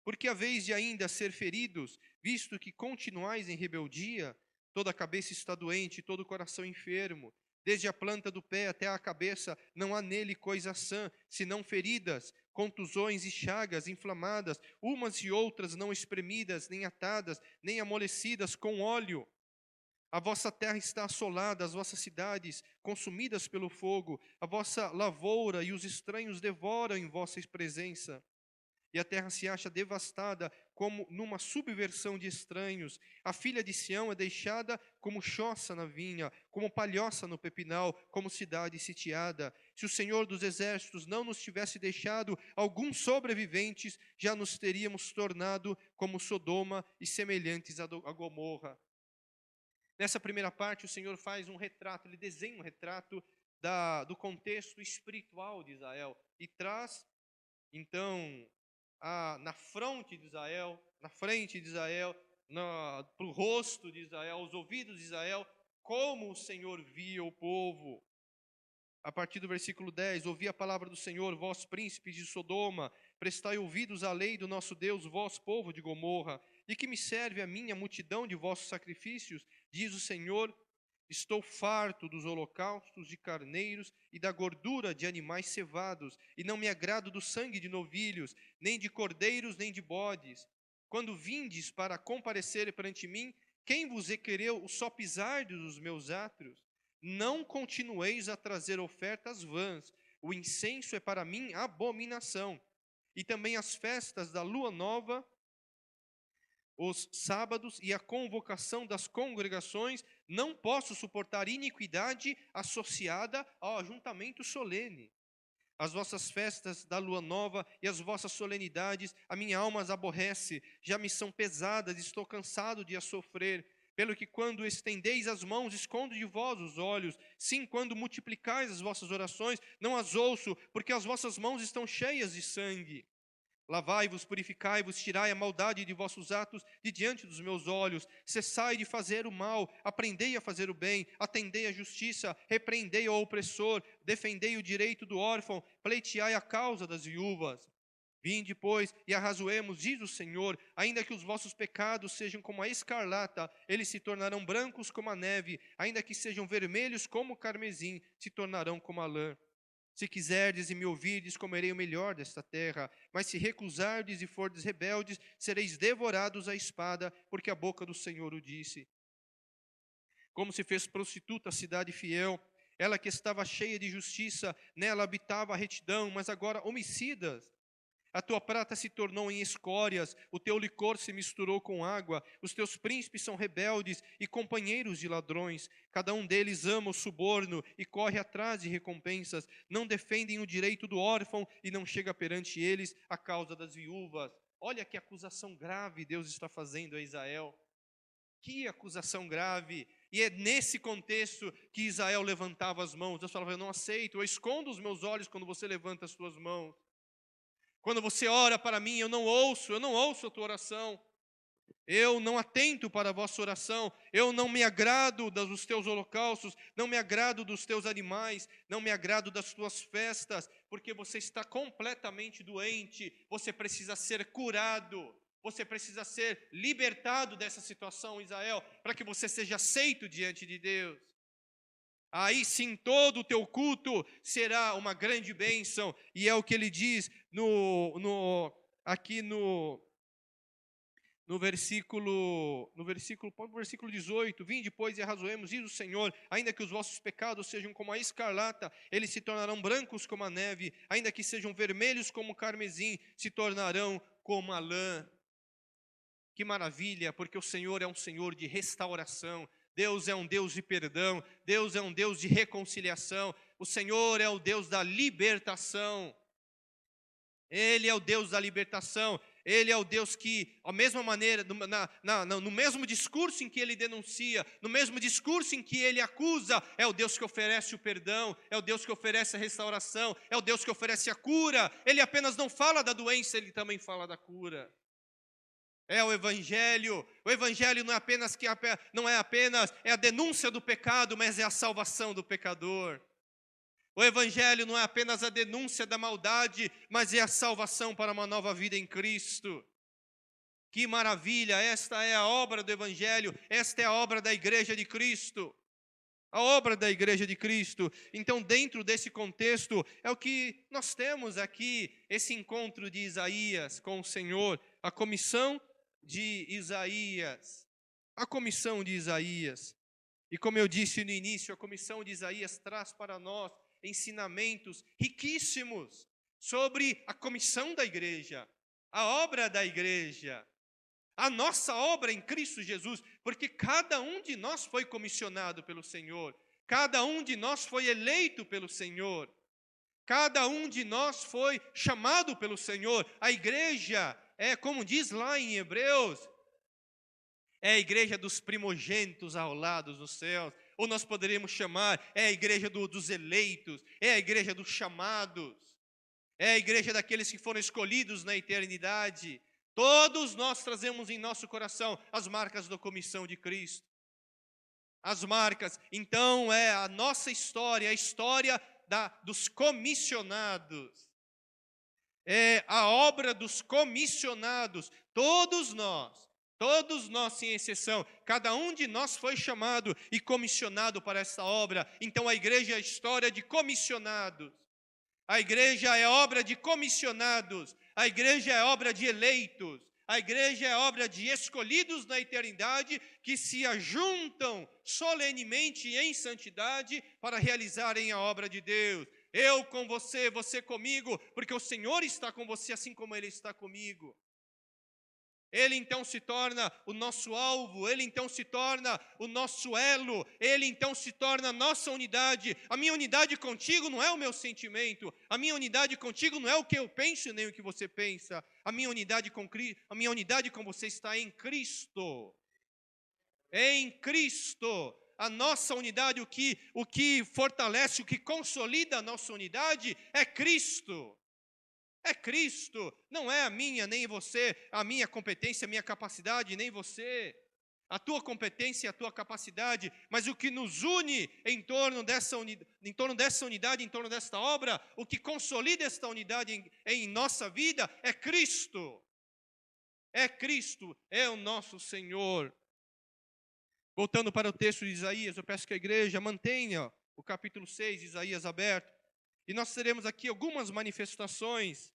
Porque haveis de ainda ser feridos, visto que continuais em rebeldia? Toda a cabeça está doente, todo o coração enfermo. Desde a planta do pé até a cabeça, não há nele coisa sã, senão feridas, contusões e chagas inflamadas, umas e outras não espremidas, nem atadas, nem amolecidas com óleo. A vossa terra está assolada, as vossas cidades consumidas pelo fogo, a vossa lavoura e os estranhos devoram em vossa presença. E a terra se acha devastada como numa subversão de estranhos. A filha de Sião é deixada como choça na vinha, como palhoça no pepinal, como cidade sitiada. Se o Senhor dos exércitos não nos tivesse deixado alguns sobreviventes, já nos teríamos tornado como Sodoma e semelhantes a Gomorra. Nessa primeira parte, o Senhor faz um retrato, ele desenha um retrato do contexto espiritual de Israel e traz, então, na frente de Israel, para o rosto de Israel, os ouvidos de Israel, como o Senhor via o povo. A partir do versículo 10, ouvi a palavra do Senhor, vós príncipes de Sodoma, prestai ouvidos à lei do nosso Deus, vós povo de Gomorra. De que me serve a minha multidão de vossos sacrifícios? Diz o Senhor, estou farto dos holocaustos de carneiros e da gordura de animais cevados, e não me agrado do sangue de novilhos, nem de cordeiros, nem de bodes. Quando vindes para comparecer perante mim, quem vos requereu o só pisar dos meus átrios? Não continueis a trazer ofertas vãs, o incenso é para mim abominação. E também as festas da lua nova, os sábados e a convocação das congregações, não posso suportar iniquidade associada ao ajuntamento solene. As vossas festas da lua nova e as vossas solenidades, a minha alma as aborrece, já me são pesadas, estou cansado de as sofrer. Pelo que quando estendeis as mãos, escondo de vós os olhos. Sim, quando multiplicais as vossas orações, não as ouço, porque as vossas mãos estão cheias de sangue. Lavai-vos, purificai-vos, tirai a maldade de vossos atos de diante dos meus olhos. Cessai de fazer o mal, aprendei a fazer o bem, atendei a justiça, repreendei ao opressor, defendei o direito do órfão, pleiteai a causa das viúvas. Vinde, pois, e arrazoemos, diz o Senhor, ainda que os vossos pecados sejam como a escarlata, eles se tornarão brancos como a neve, ainda que sejam vermelhos como o carmesim, se tornarão como a lã. Se quiserdes e me ouvirdes, comerei o melhor desta terra, mas se recusardes e fordes rebeldes, sereis devorados à espada, porque a boca do Senhor o disse. Como se fez prostituta a cidade fiel, ela que estava cheia de justiça, nela habitava a retidão, mas agora homicidas. A tua prata se tornou em escórias, o teu licor se misturou com água, os teus príncipes são rebeldes e companheiros de ladrões. Cada um deles ama o suborno e corre atrás de recompensas. Não defendem o direito do órfão e não chega perante eles a causa das viúvas. Olha que acusação grave Deus está fazendo a Israel. Que acusação grave! E é nesse contexto que Israel levantava as mãos. Deus falava, eu não aceito, eu escondo os meus olhos quando você levanta as suas mãos. Quando você ora para mim, eu não ouço a tua oração. Eu não atento para a vossa oração. Eu não me agrado dos teus holocaustos, não me agrado dos teus animais, não me agrado das tuas festas, porque você está completamente doente, você precisa ser curado, você precisa ser libertado dessa situação, Israel, para que você seja aceito diante de Deus. Aí sim todo o teu culto será uma grande bênção. E é o que ele diz aqui no põe o versículo 18, vinde, pois, e arrazoemos, diz o Senhor, ainda que os vossos pecados sejam como a escarlata, eles se tornarão brancos como a neve, ainda que sejam vermelhos como o carmesim, se tornarão como a lã. Que maravilha, porque o Senhor é um Senhor de restauração, Deus é um Deus de perdão, Deus é um Deus de reconciliação, o Senhor é o Deus da libertação. Ele é o Deus da libertação, Ele é o Deus que, da mesma maneira, no mesmo discurso em que Ele denuncia, no mesmo discurso em que Ele acusa, é o Deus que oferece o perdão, é o Deus que oferece a restauração, é o Deus que oferece a cura. Ele apenas não fala da doença, Ele também fala da cura. É o Evangelho não é apenas a denúncia do pecado, mas é a salvação do pecador. O Evangelho não é apenas a denúncia da maldade, mas é a salvação para uma nova vida em Cristo. Que maravilha, esta é a obra do Evangelho, esta é a obra da Igreja de Cristo. A obra da Igreja de Cristo. Então, dentro desse contexto, é o que nós temos aqui, esse encontro de Isaías com o Senhor, a comissão de Isaías. A comissão de Isaías. E como eu disse no início, a comissão de Isaías traz para nós ensinamentos riquíssimos sobre a comissão da igreja, a obra da igreja, a nossa obra em Cristo Jesus, porque cada um de nós foi comissionado pelo Senhor, cada um de nós foi eleito pelo Senhor, cada um de nós foi chamado pelo Senhor. A igreja é, como diz lá em Hebreus, é a igreja dos primogênitos ao lado dos céus, ou nós poderíamos chamar, é a igreja dos eleitos, é a igreja dos chamados, é a igreja daqueles que foram escolhidos na eternidade. Todos nós trazemos em nosso coração as marcas da comissão de Cristo. As marcas, então é a nossa história, a história dos comissionados. É a obra dos comissionados, todos nós, sem exceção, cada um de nós foi chamado e comissionado para essa obra. Então a igreja é a história de comissionados, a igreja é obra de comissionados, a igreja é obra de eleitos, a igreja é obra de escolhidos na eternidade que se ajuntam solenemente em santidade para realizarem a obra de Deus. Eu com você, você comigo, porque o Senhor está com você assim como Ele está comigo. Ele então se torna o nosso alvo, Ele então se torna o nosso elo, Ele então se torna a nossa unidade. A minha unidade contigo não é o meu sentimento, a minha unidade contigo não é o que eu penso nem o que você pensa. A minha unidade com você está em Cristo. Em Cristo. A nossa unidade, o que fortalece, o que consolida a nossa unidade é Cristo. É Cristo, não é a minha, nem você, a minha competência, a minha capacidade, nem você. A tua competência e a tua capacidade, mas o que nos une em torno dessa unidade, em torno desta obra, o que consolida esta unidade em nossa vida é Cristo. É Cristo, é o nosso Senhor. Voltando para o texto de Isaías, eu peço que a igreja mantenha o capítulo 6 de Isaías aberto. E nós teremos aqui algumas manifestações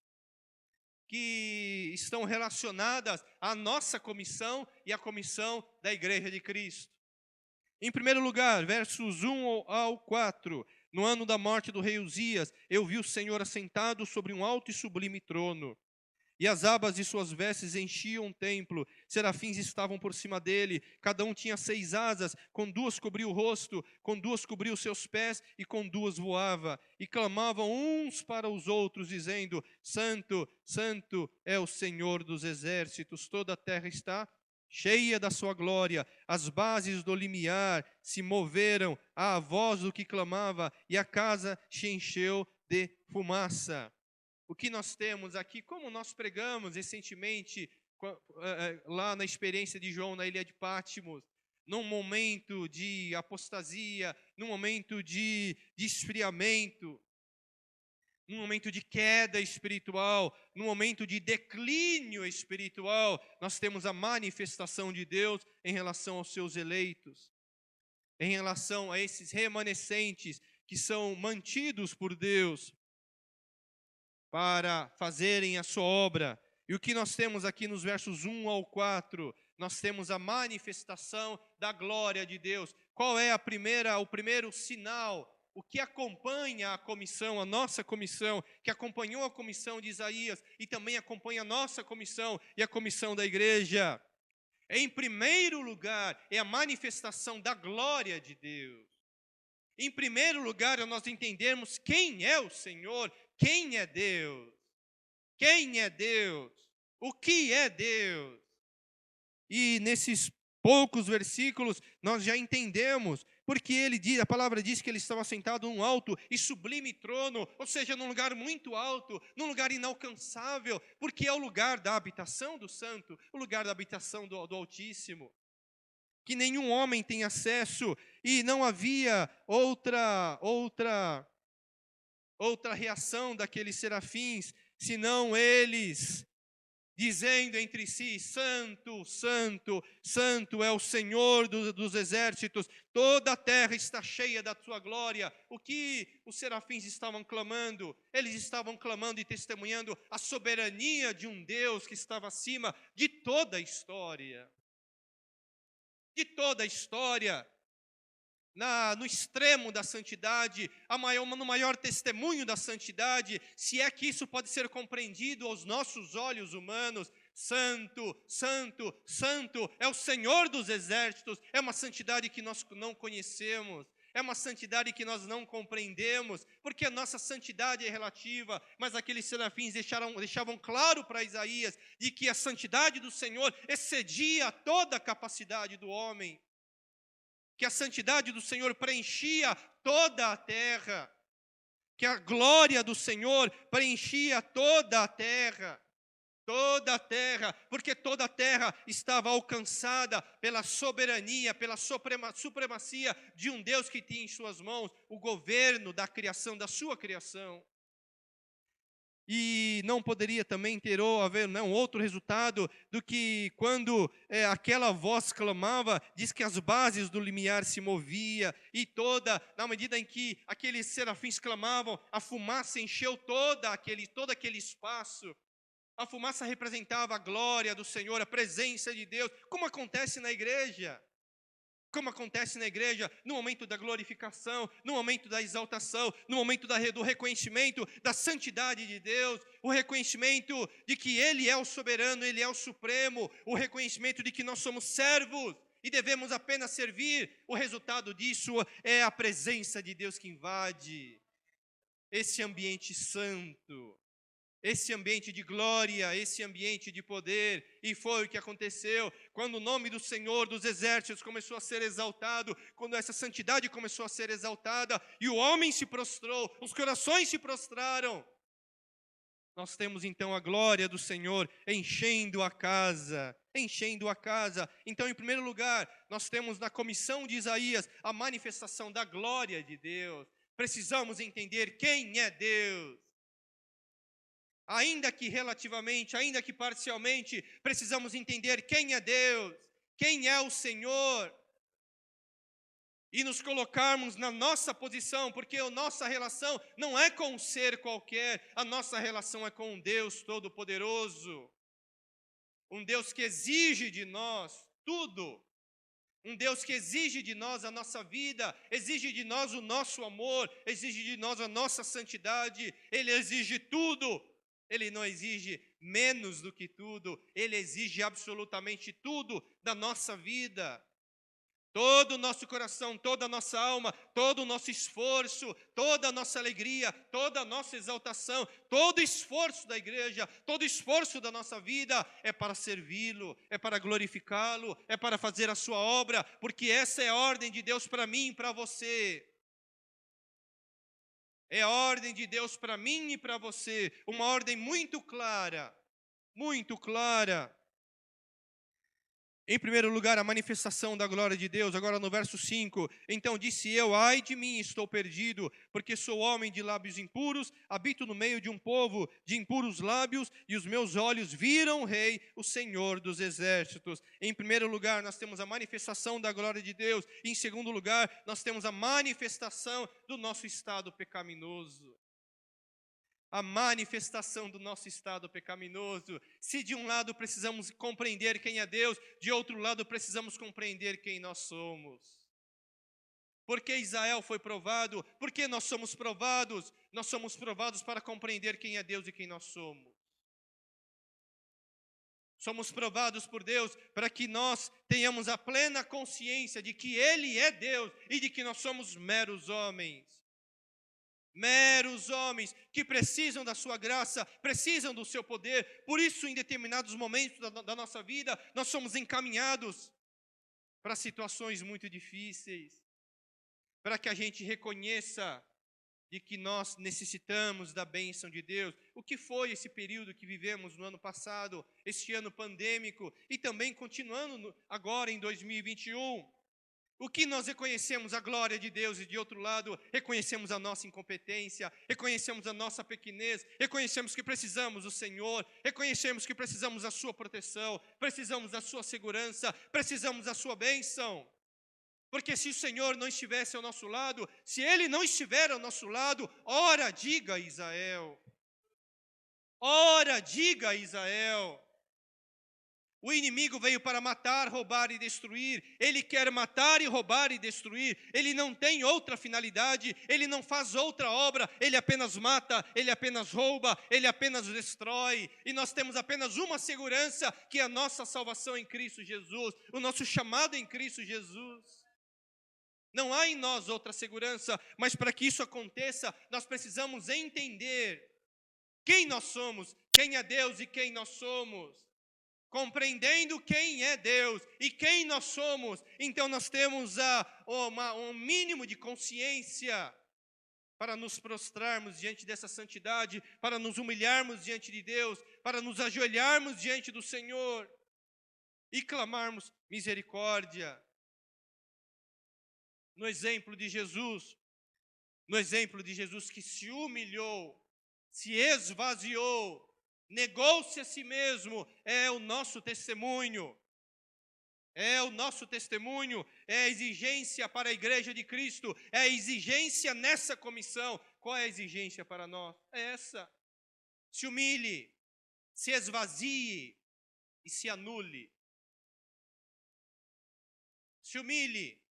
que estão relacionadas à nossa comissão e à comissão da Igreja de Cristo. Em primeiro lugar, versos 1 ao 4. No ano da morte do rei Uzias, eu vi o Senhor assentado sobre um alto e sublime trono. E as abas de suas vestes enchiam o templo, serafins estavam por cima dele, cada um tinha 6 asas, com 2 cobria o rosto, com 2 cobria os seus pés, e com 2 voava. E clamavam uns para os outros, dizendo, Santo, Santo é o Senhor dos exércitos, toda a terra está cheia da sua glória. As bases do limiar se moveram à voz do que clamava, e a casa se encheu de fumaça. O que nós temos aqui, como nós pregamos recentemente lá na experiência de João na ilha de Patmos, num momento de apostasia, num momento de esfriamento, num momento de queda espiritual, num momento de declínio espiritual, nós temos a manifestação de Deus em relação aos seus eleitos, em relação a esses remanescentes que são mantidos por Deus para fazerem a sua obra. E o que nós temos aqui nos versos 1 ao 4? Nós temos a manifestação da glória de Deus. Qual é o primeiro sinal? O que acompanha a comissão, a nossa comissão, que acompanhou a comissão de Isaías e também acompanha a nossa comissão e a comissão da igreja? Em primeiro lugar, é a manifestação da glória de Deus. Em primeiro lugar, é nós entendermos quem é o Senhor, quem é Deus. Quem é Deus? O que é Deus? E nesses poucos versículos nós já entendemos, porque a palavra diz que ele estava sentado num alto e sublime trono, ou seja, num lugar muito alto, num lugar inalcançável, porque é o lugar da habitação do Santo, o lugar da habitação do Altíssimo, que nenhum homem tem acesso, e não havia outra reação daqueles serafins, senão eles dizendo entre si: Santo, Santo, Santo é o Senhor dos exércitos, toda a terra está cheia da sua glória. O que os serafins estavam clamando? Eles estavam clamando e testemunhando a soberania de um Deus que estava acima de toda a história. De toda a história. No extremo da santidade, no maior testemunho da santidade, se é que isso pode ser compreendido aos nossos olhos humanos. Santo, Santo, Santo é o Senhor dos exércitos. É uma santidade que nós não conhecemos, é uma santidade que nós não compreendemos, porque a nossa santidade é relativa, mas aqueles serafins deixavam claro para Isaías de que a santidade do Senhor excedia toda a capacidade do homem, que a santidade do Senhor preenchia toda a terra, que a glória do Senhor preenchia toda a terra, porque toda a terra estava alcançada pela soberania, pela supremacia de um Deus que tinha em suas mãos o governo da criação, da sua criação. E não poderia também haver um outro resultado do que quando aquela voz clamava, diz que as bases do limiar se movia, e na medida em que aqueles serafins clamavam, a fumaça encheu todo aquele espaço. A fumaça representava a glória do Senhor, a presença de Deus, como acontece na igreja. Como acontece na igreja, no momento da glorificação, no momento da exaltação, no momento do reconhecimento da santidade de Deus, o reconhecimento de que Ele é o soberano, Ele é o supremo, o reconhecimento de que nós somos servos e devemos apenas servir. O resultado disso é a presença de Deus que invade esse ambiente santo, esse ambiente de glória, esse ambiente de poder. E foi o que aconteceu quando o nome do Senhor dos exércitos começou a ser exaltado, quando essa santidade começou a ser exaltada, e o homem se prostrou, os corações se prostraram. Nós temos então a glória do Senhor enchendo a casa. Então, em primeiro lugar, nós temos na comissão de Isaías a manifestação da glória de Deus. Precisamos entender quem é Deus. Ainda que relativamente, ainda que parcialmente, precisamos entender quem é Deus, quem é o Senhor, e nos colocarmos na nossa posição, porque a nossa relação não é com um ser qualquer, a nossa relação é com um Deus Todo-Poderoso, um Deus que exige de nós tudo, um Deus que exige de nós a nossa vida, exige de nós o nosso amor, exige de nós a nossa santidade. Ele exige tudo. Ele não exige menos do que tudo, Ele exige absolutamente tudo da nossa vida. Todo o nosso coração, toda a nossa alma, todo o nosso esforço, toda a nossa alegria, toda a nossa exaltação, todo o esforço da igreja, todo o esforço da nossa vida é para servi-lo, é para glorificá-lo, é para fazer a sua obra, porque essa é a ordem de Deus para mim e para você. É a ordem de Deus para mim e para você, uma ordem muito clara, muito clara. Em primeiro lugar, a manifestação da glória de Deus, agora no verso 5. Então disse eu: ai de mim, estou perdido, porque sou homem de lábios impuros, habito no meio de um povo de impuros lábios, e os meus olhos viram o Rei, o Senhor dos exércitos. Em primeiro lugar, nós temos a manifestação da glória de Deus. Em segundo lugar, nós temos a manifestação do nosso estado pecaminoso. a manifestação do nosso estado pecaminoso. Se de um lado precisamos compreender quem é Deus, de outro lado precisamos compreender quem nós somos. Porque Israel foi provado, porque nós somos provados? Nós somos provados para compreender quem é Deus e quem nós somos. Somos provados por Deus para que nós tenhamos a plena consciência de que Ele é Deus e de que nós somos meros homens. Meros homens que precisam da sua graça, precisam do seu poder. Por isso, em determinados momentos da nossa vida, nós somos encaminhados para situações muito difíceis, para que a gente reconheça de que nós necessitamos da bênção de Deus. O que foi esse período que vivemos no ano passado, este ano pandêmico, e também continuando agora em 2021? O que nós reconhecemos a glória de Deus e de outro lado, reconhecemos a nossa incompetência, reconhecemos a nossa pequenez, reconhecemos que precisamos do Senhor, reconhecemos que precisamos da sua proteção, precisamos da sua segurança, precisamos da sua bênção. Porque se o Senhor não estivesse ao nosso lado, se Ele não estiver ao nosso lado, ora diga Israel. Ora diga Israel. O inimigo veio para matar, roubar e destruir. Ele quer matar e roubar e destruir. Ele não tem outra finalidade, ele não faz outra obra. Ele apenas mata, ele apenas rouba, ele apenas destrói. E nós temos apenas uma segurança, que é a nossa salvação em Cristo Jesus, o nosso chamado em Cristo Jesus. Não há em nós outra segurança, mas para que isso aconteça, nós precisamos entender quem nós somos, quem é Deus e quem nós somos. Compreendendo quem é Deus e quem nós somos, então nós temos um mínimo de consciência para nos prostrarmos diante dessa santidade, para nos humilharmos diante de Deus, para nos ajoelharmos diante do Senhor e clamarmos misericórdia. No exemplo de Jesus que se humilhou, se esvaziou, negou-se a si mesmo, é o nosso testemunho. É o nosso testemunho, é a exigência para a igreja de Cristo, é a exigência nessa comissão. Qual é a exigência para nós? É essa. Se humilhe, se esvazie e se anule. Se humilhe.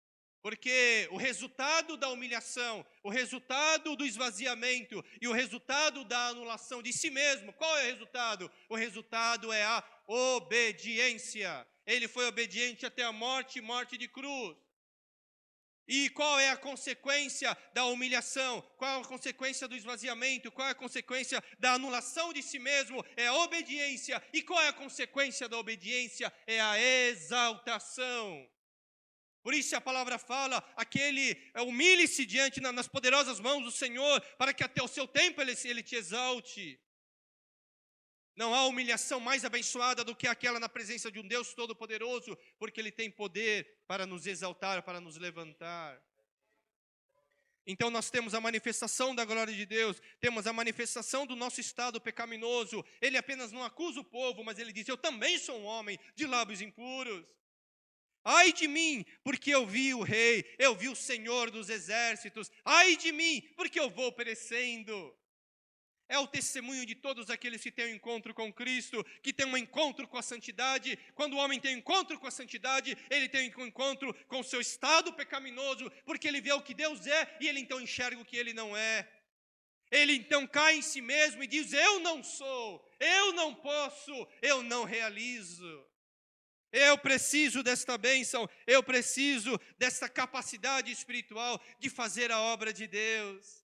Porque o resultado da humilhação, o resultado do esvaziamento e o resultado da anulação de si mesmo, qual é o resultado? O resultado é a obediência. Ele foi obediente até a morte, morte de cruz. E qual é a consequência da humilhação? Qual é a consequência do esvaziamento? Qual é a consequência da anulação de si mesmo? É a obediência. E qual é a consequência da obediência? É a exaltação. Por isso a palavra fala, humilhe-se diante nas poderosas mãos do Senhor, para que até o seu tempo ele te exalte. Não há humilhação mais abençoada do que aquela na presença de um Deus Todo-Poderoso, porque Ele tem poder para nos exaltar, para nos levantar. Então nós temos a manifestação da glória de Deus, temos a manifestação do nosso estado pecaminoso. Ele apenas não acusa o povo, mas Ele diz, eu também sou um homem de lábios impuros. Ai de mim, porque eu vi o Rei, eu vi o Senhor dos Exércitos. Ai de mim, porque eu vou perecendo. É o testemunho de todos aqueles que têm um encontro com Cristo, que têm um encontro com a santidade. Quando o homem tem um encontro com a santidade, ele tem um encontro com o seu estado pecaminoso, porque ele vê o que Deus é e ele então enxerga o que ele não é. Ele então cai em si mesmo e diz, eu não sou, eu não posso, eu não realizo. Eu preciso desta bênção, eu preciso desta capacidade espiritual de fazer a obra de Deus.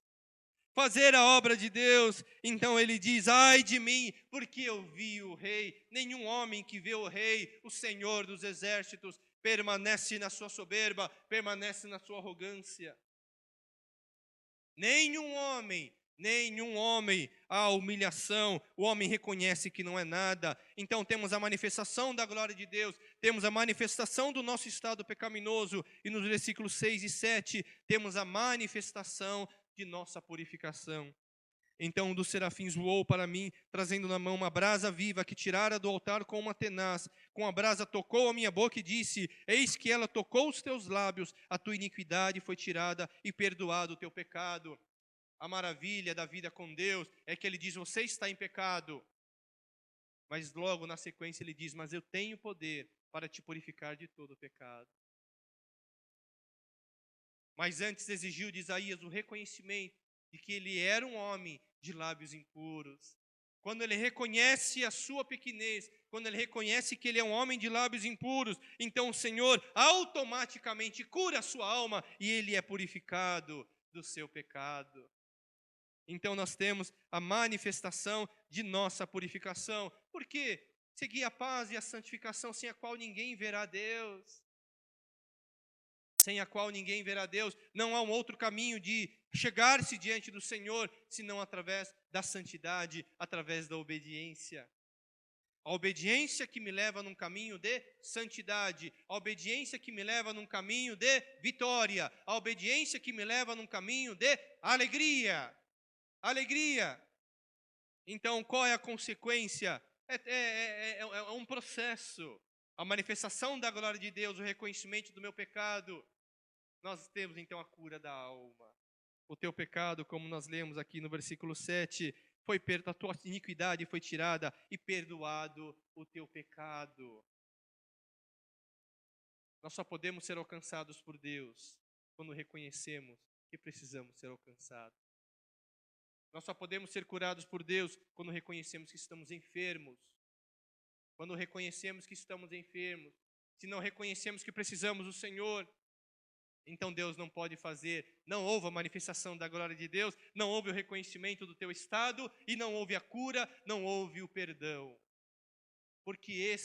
Fazer a obra de Deus. Então ele diz, ai de mim, porque eu vi o Rei. Nenhum homem que vê o Rei, o Senhor dos Exércitos, permanece na sua soberba, permanece na sua arrogância. Nenhum homem, a humilhação, o homem reconhece que não é nada. Então temos a manifestação da glória de Deus, temos a manifestação do nosso estado pecaminoso, e nos versículos 6 e 7, temos a manifestação de nossa purificação. Então um dos serafins voou para mim, trazendo na mão uma brasa viva que tirara do altar com uma tenaz. Com a brasa tocou a minha boca e disse, eis que ela tocou os teus lábios, a tua iniquidade foi tirada e perdoado o teu pecado. A maravilha da vida com Deus é que ele diz, você está em pecado. Mas logo na sequência ele diz, mas eu tenho poder para te purificar de todo o pecado. Mas antes exigiu de Isaías o reconhecimento de que ele era um homem de lábios impuros. Quando ele reconhece a sua pequenez, quando ele reconhece que ele é um homem de lábios impuros, então o Senhor automaticamente cura a sua alma e ele é purificado do seu pecado. Então nós temos a manifestação de nossa purificação. Por quê? Seguir a paz e a santificação, sem a qual ninguém verá Deus. Sem a qual ninguém verá Deus. Não há um outro caminho de chegar-se diante do Senhor, senão através da santidade, através da obediência. A obediência que me leva num caminho de santidade, a obediência que me leva num caminho de vitória, a obediência que me leva num caminho de alegria. Alegria. Então, qual é a consequência? É um processo. A manifestação da glória de Deus, o reconhecimento do meu pecado. Nós temos então a cura da alma. O teu pecado, como nós lemos aqui no versículo 7, a tua iniquidade foi tirada e perdoado o teu pecado. Nós só podemos ser alcançados por Deus quando reconhecemos que precisamos ser alcançados. Nós só podemos ser curados por Deus quando reconhecemos que estamos enfermos. Quando reconhecemos que estamos enfermos. Se não reconhecemos que precisamos do Senhor, então Deus não pode fazer. Não houve a manifestação da glória de Deus, não houve o reconhecimento do teu estado, e não houve a cura, não houve o perdão. Porque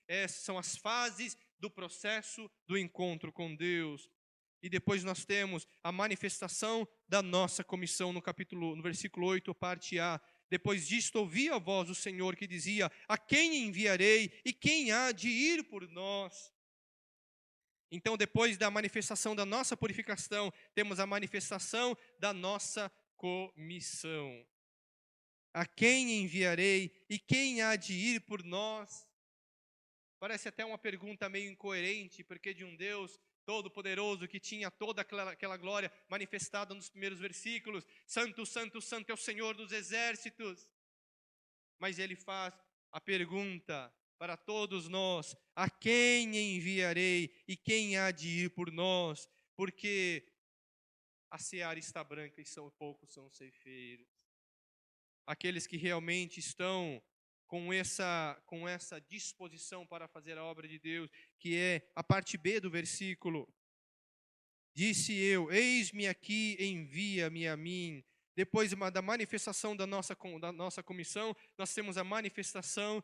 essas são as fases do processo do encontro com Deus. E depois nós temos a manifestação da nossa comissão no versículo 8, parte A. Depois disto ouvi a voz do Senhor que dizia, a quem enviarei e quem há de ir por nós? Então, depois da manifestação da nossa purificação, temos a manifestação da nossa comissão. A quem enviarei e quem há de ir por nós? Parece até uma pergunta meio incoerente, porque de um Deus todo-poderoso que tinha toda aquela glória manifestada nos primeiros versículos. Santo, santo, santo é o Senhor dos exércitos. Mas ele faz a pergunta para todos nós, a quem enviarei e quem há de ir por nós? Porque a seara está branca e poucos são os ceifeiros. Aqueles que realmente estão com essa disposição para fazer a obra de Deus, que é a parte B do versículo. Disse eu, eis-me aqui, envia-me a mim. Depois da manifestação da nossa comissão, nós temos a manifestação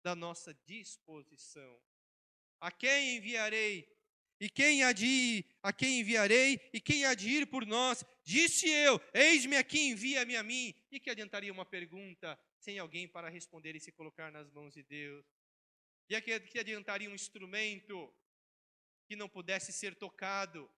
da nossa disposição. A quem enviarei? E quem há de ir? A quem enviarei? E quem há de ir por nós? Disse eu, eis-me aqui, envia-me a mim. E que adiantaria uma pergunta sem alguém para responder e se colocar nas mãos de Deus? E que adiantaria um instrumento que não pudesse ser tocado?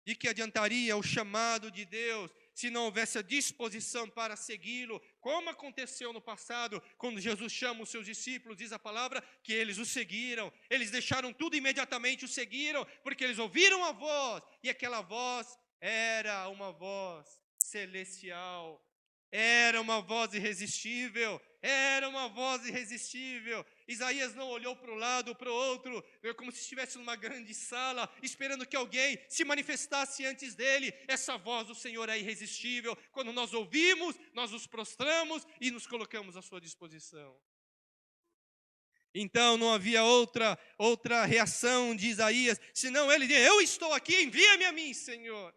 E que adiantaria o chamado de Deus se não houvesse a disposição para segui-lo, como aconteceu no passado, quando Jesus chama os seus discípulos, diz a palavra, que eles o seguiram, eles deixaram tudo e imediatamente o seguiram, porque eles ouviram a voz, e aquela voz era uma voz celestial, era uma voz irresistível, era uma voz irresistível. Isaías não olhou para um lado, para o outro, como se estivesse numa grande sala, esperando que alguém se manifestasse antes dele. Essa voz do Senhor é irresistível. Quando nós ouvimos, nós nos prostramos e nos colocamos à sua disposição. Então não havia outra reação de Isaías, senão ele diz, eu estou aqui, envia-me a mim, Senhor.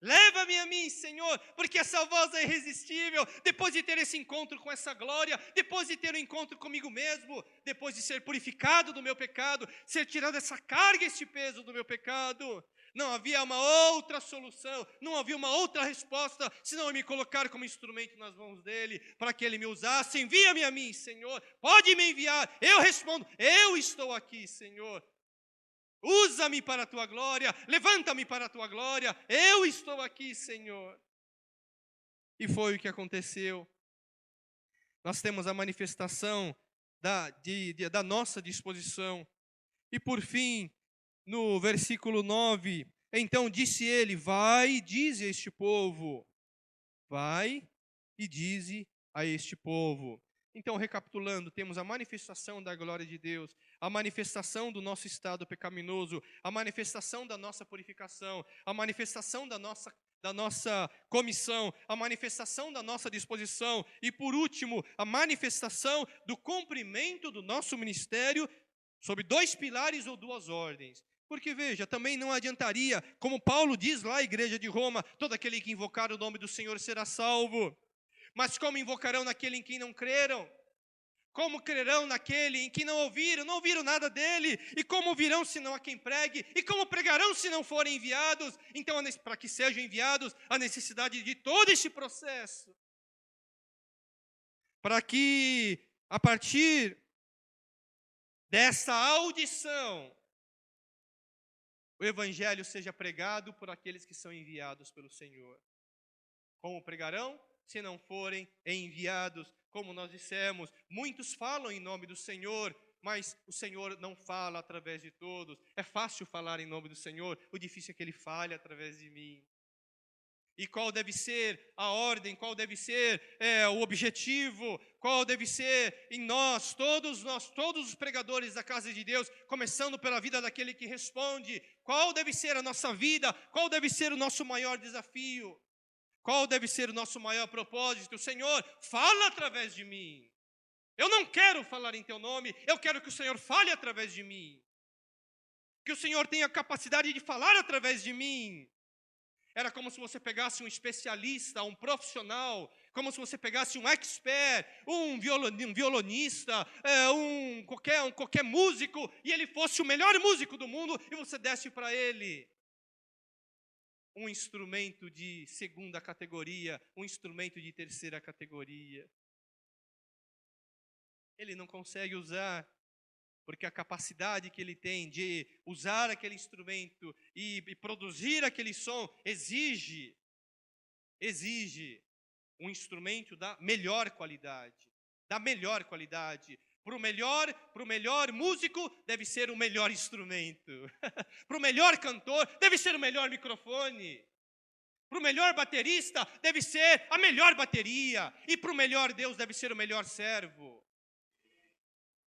Leva-me a mim, Senhor, porque essa voz é irresistível. Depois de ter esse encontro com essa glória, depois de ter um encontro comigo mesmo, depois de ser purificado do meu pecado, ser tirado essa carga, esse peso do meu pecado, não havia uma outra solução, não havia uma outra resposta, senão eu me colocar como instrumento nas mãos dele, para que ele me usasse. Envia-me a mim, Senhor, pode me enviar. Eu respondo, eu estou aqui, Senhor. Usa-me para a tua glória, levanta-me para a tua glória, eu estou aqui, Senhor. E foi o que aconteceu. Nós temos a manifestação da nossa disposição. E por fim, no versículo 9, então disse ele, vai e dize a este povo, vai e dize a este povo. Então, recapitulando, temos a manifestação da glória de Deus, a manifestação do nosso estado pecaminoso, a manifestação da nossa purificação, a manifestação da nossa comissão, a manifestação da nossa disposição e, por último, a manifestação do cumprimento do nosso ministério sob 2 pilares ou 2 ordens. Porque, veja, também não adiantaria, como Paulo diz lá à igreja de Roma, todo aquele que invocar o nome do Senhor será salvo. Mas como invocarão naquele em quem não creram? Como crerão naquele em que não ouviram nada dele? E como ouvirão se não há quem pregue? E como pregarão se não forem enviados? Então, para que sejam enviados, a necessidade de todo esse processo. Para que, a partir dessa audição, o evangelho seja pregado por aqueles que são enviados pelo Senhor. Como pregarão se não forem enviados? Como nós dissemos, muitos falam em nome do Senhor, mas o Senhor não fala através de todos. É fácil falar em nome do Senhor, o difícil é que Ele fale através de mim. E qual deve ser a ordem, qual deve ser o objetivo, qual deve ser em nós, todos os pregadores da casa de Deus, começando pela vida daquele que responde, qual deve ser a nossa vida, qual deve ser o nosso maior desafio, qual deve ser o nosso maior propósito? Senhor, fala através de mim. Eu não quero falar em teu nome, eu quero que o Senhor fale através de mim. Que o Senhor tenha a capacidade de falar através de mim. Era como se você pegasse um especialista, um profissional, como se você pegasse um expert, um violonista, qualquer músico, e ele fosse o melhor músico do mundo, e você desse para ele um instrumento de 2ª categoria, um instrumento de 3ª categoria. Ele não consegue usar, porque a capacidade que ele tem de usar aquele instrumento e produzir aquele som exige um instrumento da melhor qualidade. Para o melhor músico, deve ser o melhor instrumento. Para o melhor cantor, deve ser o melhor microfone. Para o melhor baterista, deve ser a melhor bateria. E para o melhor Deus, deve ser o melhor servo.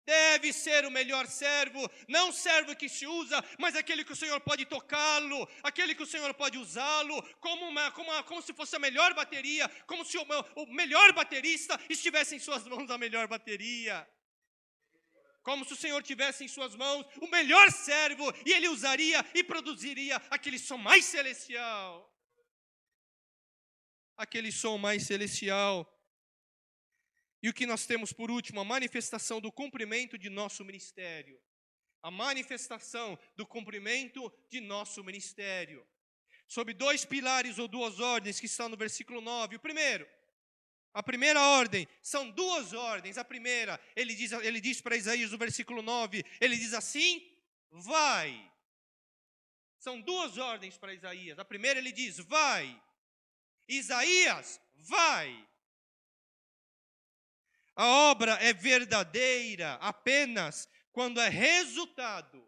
Deve ser o melhor servo, não servo que se usa, mas aquele que o Senhor pode tocá-lo, aquele que o Senhor pode usá-lo, como se fosse a melhor bateria, como se o melhor baterista estivesse em suas mãos a melhor bateria. Como se o Senhor tivesse em suas mãos o melhor servo, e ele usaria e produziria aquele som mais celestial. Aquele som mais celestial. E o que nós temos por último? A manifestação do cumprimento de nosso ministério. A manifestação do cumprimento de nosso ministério. Sob 2 pilares ou 2 ordens que estão no versículo 9. O primeiro, a primeira ordem, são 2 ordens. A primeira, ele diz para Isaías no versículo 9, ele diz assim, vai. São 2 ordens para Isaías. A primeira ele diz, vai. Isaías, vai. A obra é verdadeira apenas quando é resultado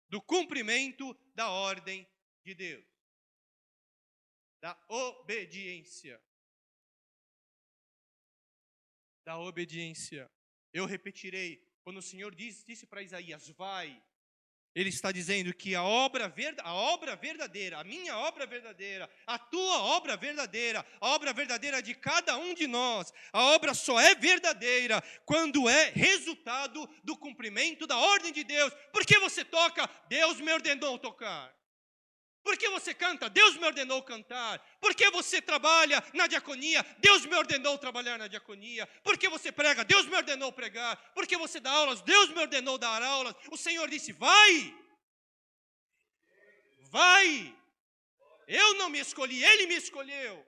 do cumprimento da ordem de Deus, da obediência. Da obediência. Eu repetirei, quando o Senhor disse para Isaías, vai, ele está dizendo que a obra verdadeira, a minha obra verdadeira, a tua obra verdadeira de cada um de nós, a obra só é verdadeira quando é resultado do cumprimento da ordem de Deus. Por que você toca? Deus me ordenou tocar. Por que você canta? Deus me ordenou cantar. Por que você trabalha na diaconia? Deus me ordenou trabalhar na diaconia. Por que você prega? Deus me ordenou pregar. Por que você dá aulas? Deus me ordenou dar aulas. O Senhor disse, vai. Vai. Eu não me escolhi, Ele me escolheu.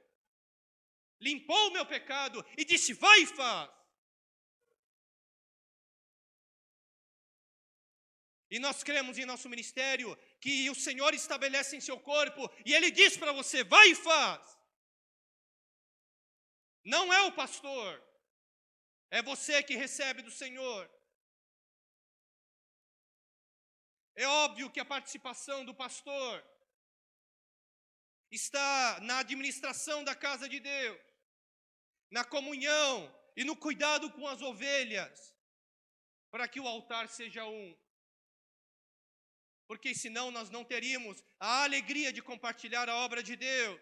Limpou o meu pecado e disse, vai e faz. E nós cremos em nosso ministério que o Senhor estabelece em seu corpo e Ele diz para você, vai e faz. Não é o pastor, é você que recebe do Senhor. É óbvio que a participação do pastor está na administração da casa de Deus. na comunhão e no cuidado com as ovelhas, para que o altar seja um. Porque senão nós não teríamos a alegria de compartilhar a obra de Deus.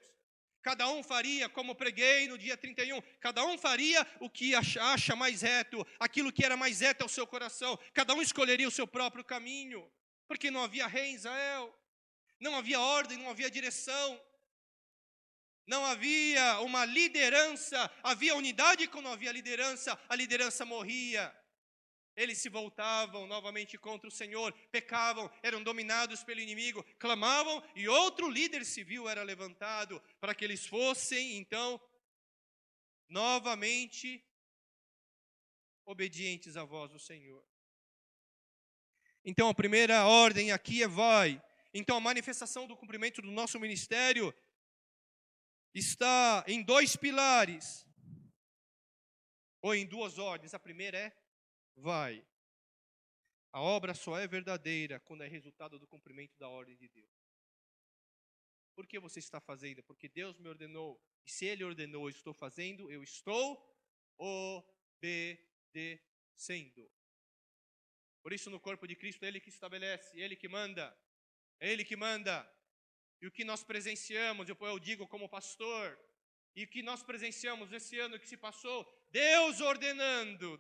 Cada um faria, como preguei no dia 31, cada um faria o que acha mais reto, aquilo que era mais reto ao seu coração. Cada um escolheria o seu próprio caminho, porque não havia rei em Israel, não havia ordem, não havia direção, não havia uma liderança, havia unidade quando não havia liderança, a liderança morria. Eles se voltavam novamente contra o Senhor, pecavam, eram dominados pelo inimigo, clamavam e outro líder civil era levantado para que eles fossem, então, novamente obedientes à voz do Senhor. Então, a primeira ordem aqui é vai. Então, a manifestação do cumprimento do nosso ministério está em 2 pilares, ou em 2 ordens. A primeira é vai. A obra só é verdadeira quando é resultado do cumprimento da ordem de Deus. Por que você está fazendo? Porque Deus me ordenou. E se Ele ordenou, eu estou fazendo, eu estou obedecendo. Por isso, no corpo de Cristo, é Ele que estabelece, Ele que manda. É Ele que manda. E o que nós presenciamos, eu digo como pastor, e o que nós presenciamos esse ano que se passou, Deus ordenando,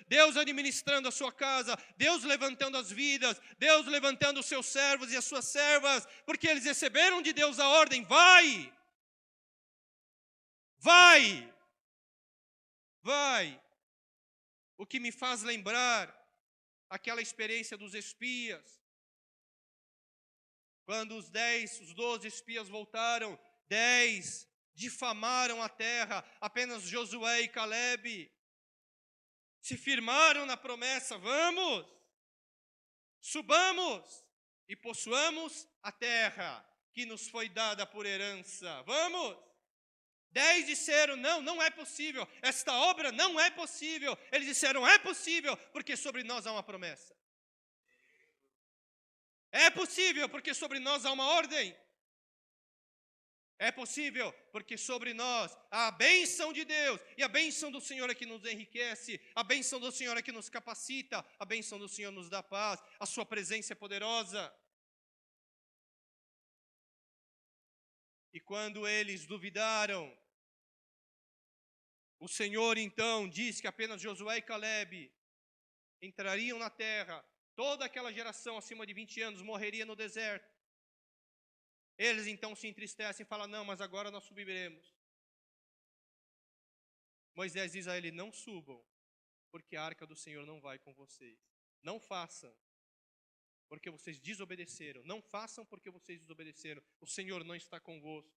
Deus administrando a sua casa, Deus levantando as vidas, Deus levantando os seus servos e as suas servas, porque eles receberam de Deus a ordem, vai, vai, vai. O que me faz lembrar aquela experiência dos espias, quando os 12 espias voltaram, 10 difamaram a terra, apenas Josué e Calebe se firmaram na promessa, vamos, subamos e possuamos a terra que nos foi dada por herança, vamos. 10 disseram, não é possível, esta obra não é possível. Eles disseram, é possível, porque sobre nós há uma promessa. É possível, porque sobre nós há uma ordem. É possível, porque sobre nós há a bênção de Deus, e a bênção do Senhor é que nos enriquece, a bênção do Senhor é que nos capacita, a bênção do Senhor nos dá paz, a sua presença é poderosa. E quando eles duvidaram, o Senhor então diz que apenas Josué e Calebe entrariam na terra, toda aquela geração acima de 20 anos morreria no deserto. Eles então se entristecem e falam, não, mas agora nós subiremos. Moisés diz a ele, não subam, porque a arca do Senhor não vai com vocês. Não façam, porque vocês desobedeceram. Não façam, porque vocês desobedeceram. O Senhor não está convosco.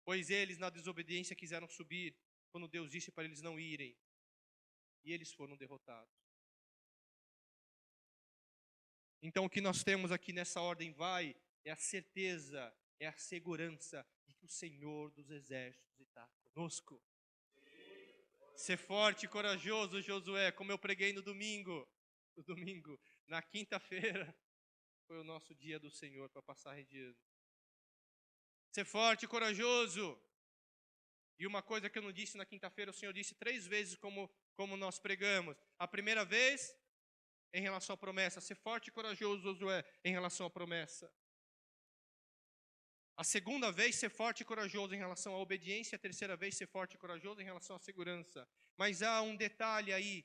Pois eles, na desobediência, quiseram subir, quando Deus disse para eles não irem. E eles foram derrotados. Então, o que nós temos aqui nessa ordem vai, é a certeza, é a segurança de que o Senhor dos exércitos está conosco. Ser forte e corajoso, Josué, como eu preguei no domingo, na quinta-feira, foi o nosso dia do Senhor para passar de ano. Ser forte e corajoso. E uma coisa que eu não disse na quinta-feira, o Senhor disse 3 vezes como nós pregamos. A primeira vez, em relação à promessa, ser forte e corajoso, Josué, em relação à promessa. A segunda vez, ser forte e corajoso em relação à obediência. A terceira vez, ser forte e corajoso em relação à segurança. Mas há um detalhe aí,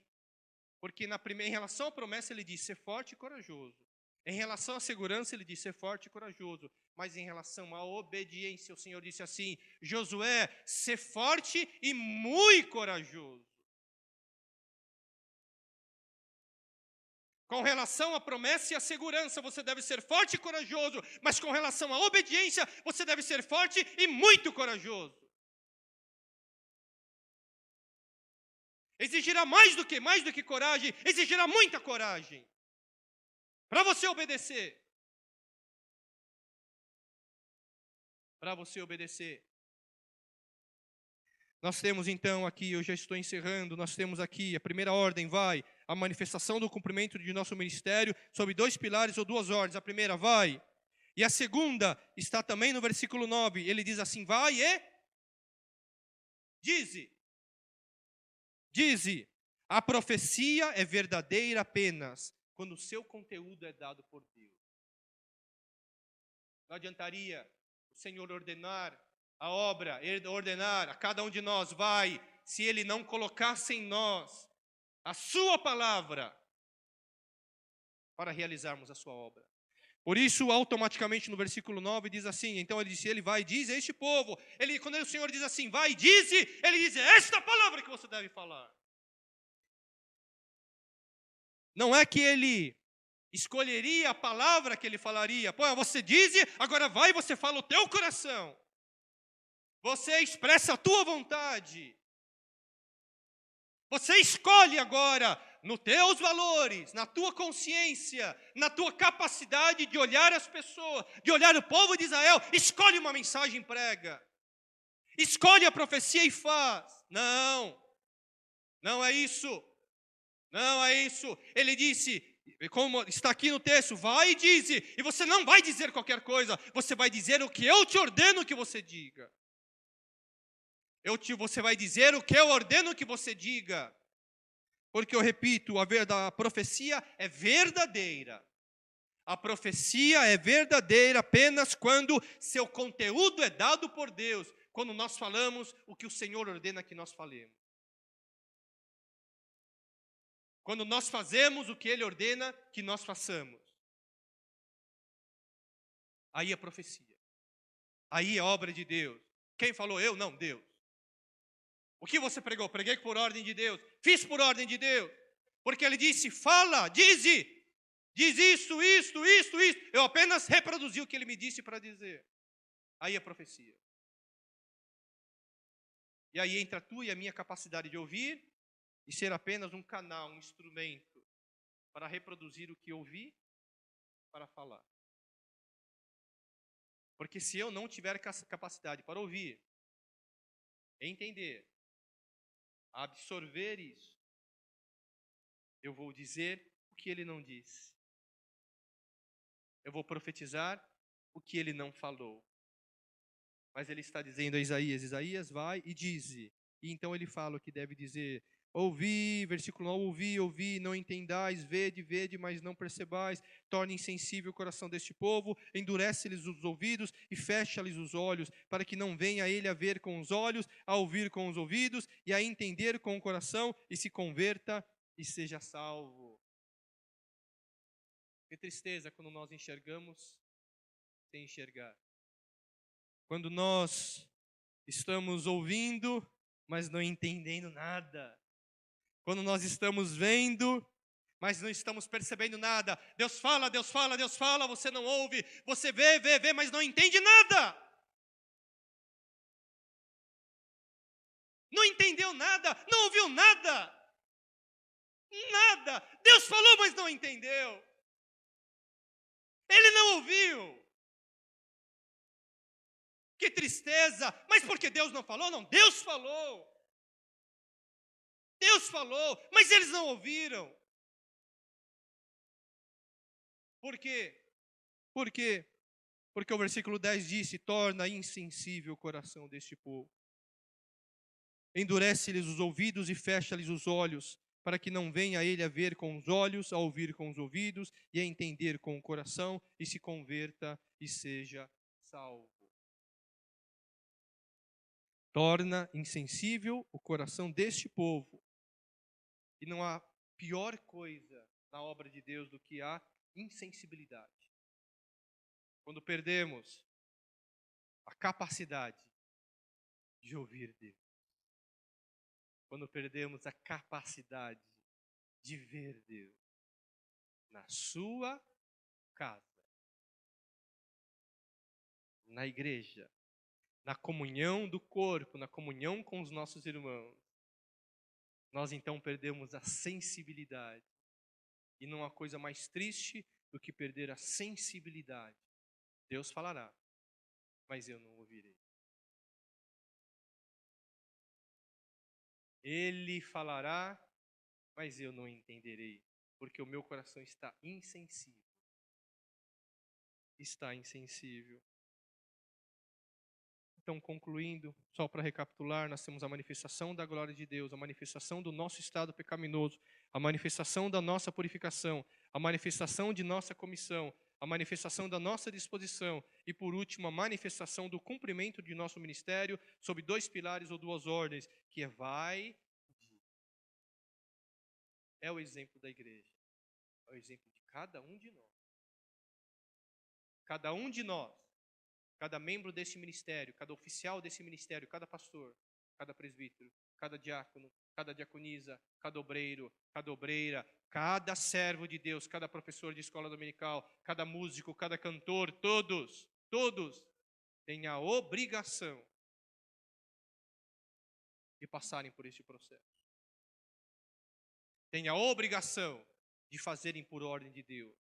porque em relação à promessa ele diz ser forte e corajoso. Em relação à segurança ele diz ser forte e corajoso. Mas em relação à obediência, o Senhor disse assim, Josué, ser forte e muito corajoso. Com relação à promessa e à segurança, você deve ser forte e corajoso, mas com relação à obediência, você deve ser forte e muito corajoso. Exigirá mais do que coragem, exigirá muita coragem para você obedecer. Para você obedecer. Nós temos então aqui, eu já estou encerrando, nós temos aqui a primeira ordem, vai, a manifestação do cumprimento de nosso ministério sob 2 pilares ou 2 ordens. A primeira, vai. E a segunda está também no versículo 9, ele diz assim, vai e Dize. Dize. A profecia é verdadeira apenas quando o seu conteúdo é dado por Deus. Não adiantaria o Senhor ordenar a obra, ordenar a cada um de nós, vai, se Ele não colocasse em nós a sua palavra para realizarmos a sua obra. Por isso, automaticamente no versículo 9 diz assim, então ele disse, ele vai e diz a este povo, quando o Senhor diz assim, vai e diz, ele diz, é esta palavra que você deve falar. Não é que ele escolheria a palavra que ele falaria, pô, você diz, agora vai e você fala o teu coração. Você expressa a tua vontade. Você escolhe agora, nos teus valores, na tua consciência, na tua capacidade de olhar as pessoas, de olhar o povo de Israel, escolhe uma mensagem e prega. Escolhe a profecia e faz. Não é isso. Não é isso. Ele disse, como está aqui no texto, vai e diz, e você não vai dizer qualquer coisa, você vai dizer o que eu te ordeno que você diga. Você vai dizer o que eu ordeno que você diga. Porque eu repito, a profecia é verdadeira. A profecia é verdadeira apenas quando seu conteúdo é dado por Deus. Quando nós falamos o que o Senhor ordena que nós falemos. Quando nós fazemos o que Ele ordena que nós façamos. Aí é profecia. Aí é obra de Deus. Quem falou? Eu? Não, Deus. O que você pregou? Preguei por ordem de Deus. Fiz por ordem de Deus. Porque Ele disse, fala, diz isso. Eu apenas reproduzi o que Ele me disse para dizer. Aí é profecia. E aí entra a tua e a minha capacidade de ouvir e ser apenas um canal, um instrumento para reproduzir o que ouvi, para falar. Porque se eu não tiver capacidade para ouvir, entender, absorver isso, eu vou dizer o que ele não disse. Eu vou profetizar o que ele não falou. Mas ele está dizendo a Isaías vai e diz. E então ele fala o que deve dizer. Ouvi, versículo 9, ouvi, não entendais, vede, mas não percebais, torne insensível o coração deste povo, endurece-lhes os ouvidos e fecha-lhes os olhos, para que não venha ele a ver com os olhos, a ouvir com os ouvidos e a entender com o coração e se converta e seja salvo. Que tristeza quando nós enxergamos sem enxergar. Quando nós estamos ouvindo, mas não entendendo nada. Quando nós estamos vendo, mas não estamos percebendo nada. Deus fala, você não ouve. Você vê, mas não entende nada. Não entendeu nada, não ouviu nada. Nada. Deus falou, mas não entendeu. Ele não ouviu. Que tristeza. Mas porque Deus não falou? Não, Deus falou. Deus falou, mas eles não ouviram. Por quê? Por quê? Porque o versículo 10 disse, torna insensível o coração deste povo. Endurece-lhes os ouvidos e fecha-lhes os olhos, para que não venha ele a ver com os olhos, a ouvir com os ouvidos e a entender com o coração e se converta e seja salvo. Torna insensível o coração deste povo. E não há pior coisa na obra de Deus do que a insensibilidade. Quando perdemos a capacidade de ouvir Deus. Quando perdemos a capacidade de ver Deus na sua casa, na igreja, na comunhão do corpo, na comunhão com os nossos irmãos. Nós então perdemos a sensibilidade. E não há coisa mais triste do que perder a sensibilidade. Deus falará, mas eu não ouvirei. Ele falará, mas eu não entenderei, porque o meu coração está insensível. Está insensível. Então, concluindo, só para recapitular, nós temos a manifestação da glória de Deus, a manifestação do nosso estado pecaminoso, a manifestação da nossa purificação, a manifestação de nossa comissão, a manifestação da nossa disposição e, por último, a manifestação do cumprimento de nosso ministério sob 2 pilares ou 2 ordens, que é vai, é o exemplo da igreja, é o exemplo de cada um de nós. Cada um de nós, cada membro desse ministério, cada oficial desse ministério, cada pastor, cada presbítero, cada diácono, cada diaconisa, cada obreiro, cada obreira, cada servo de Deus, cada professor de escola dominical, cada músico, cada cantor, todos têm a obrigação de passarem por este processo. Têm a obrigação de fazerem por ordem de Deus.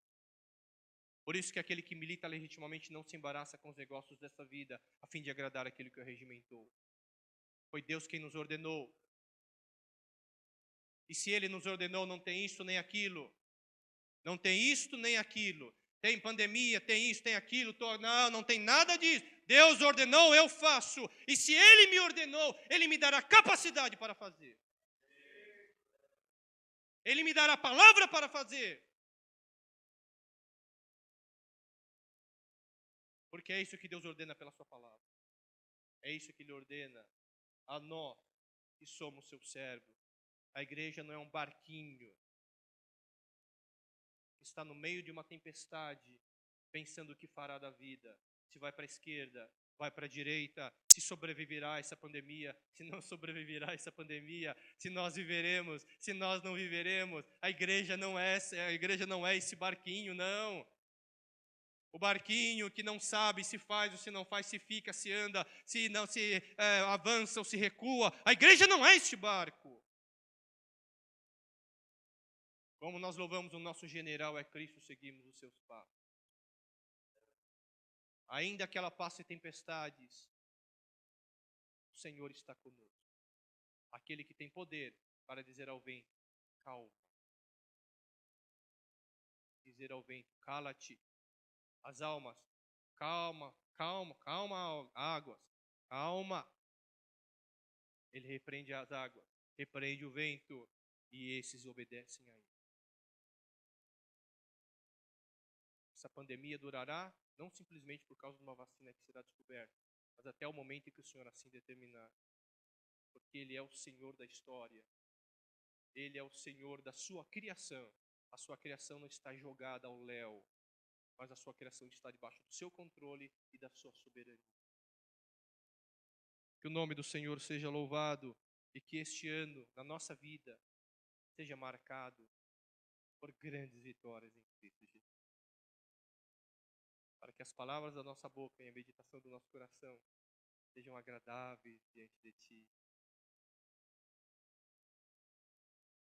Por isso que aquele que milita legitimamente não se embaraça com os negócios dessa vida, a fim de agradar aquele que o regimentou. Foi Deus quem nos ordenou. E se Ele nos ordenou, não tem isso nem aquilo. Não tem isto nem aquilo. Tem pandemia, tem isso, tem aquilo. Não tem nada disso. Deus ordenou, eu faço. E se Ele me ordenou, Ele me dará capacidade para fazer. Ele me dará palavra para fazer. Porque é isso que Deus ordena pela sua palavra. É isso que Ele ordena a nós que somos seus servos. A igreja não é um barquinho que está no meio de uma tempestade, pensando o que fará da vida. Se vai para a esquerda, vai para a direita, se sobreviverá essa pandemia, se não sobreviverá essa pandemia, se nós viveremos, se nós não viveremos. A igreja não é esse barquinho, não. O barquinho que não sabe se faz ou se não faz, se fica, se anda, se não se avança ou se recua. A igreja não é este barco. Como nós louvamos o nosso general é Cristo, seguimos os seus passos. Ainda que ela passe tempestades, o Senhor está conosco. Aquele que tem poder para dizer ao vento, calma. Dizer ao vento, cala-te. As almas, calma, águas, calma. Ele repreende as águas, repreende o vento, e esses obedecem a ele. Essa pandemia durará, não simplesmente por causa de uma vacina que será descoberta, mas até o momento em que o Senhor assim determinar. Porque Ele é o Senhor da história. Ele é o Senhor da sua criação. A sua criação não está jogada ao léu, mas a sua criação está debaixo do seu controle e da sua soberania. Que o nome do Senhor seja louvado e que este ano, na nossa vida, seja marcado por grandes vitórias em Cristo Jesus. Para que as palavras da nossa boca e a meditação do nosso coração sejam agradáveis diante de Ti.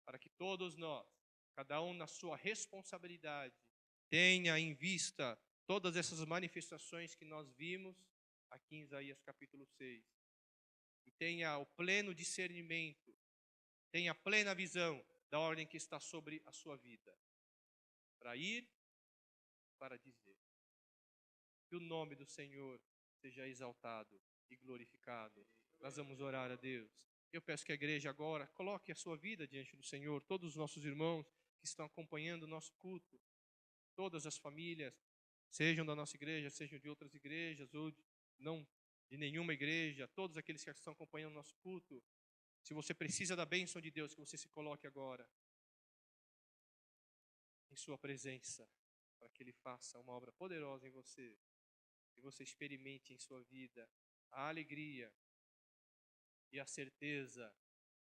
Para que todos nós, cada um na sua responsabilidade, tenha em vista todas essas manifestações que nós vimos aqui em Isaías capítulo 6. E tenha o pleno discernimento, tenha a plena visão da ordem que está sobre a sua vida. Para ir, para dizer. Que o nome do Senhor seja exaltado e glorificado. Nós vamos orar a Deus. Eu peço que a igreja agora coloque a sua vida diante do Senhor. Todos os nossos irmãos que estão acompanhando o nosso culto. Todas as famílias, sejam da nossa igreja, sejam de outras igrejas, ou não de nenhuma igreja, todos aqueles que estão acompanhando o nosso culto, se você precisa da bênção de Deus, que você se coloque agora em sua presença, para que Ele faça uma obra poderosa em você, que você experimente em sua vida a alegria e a certeza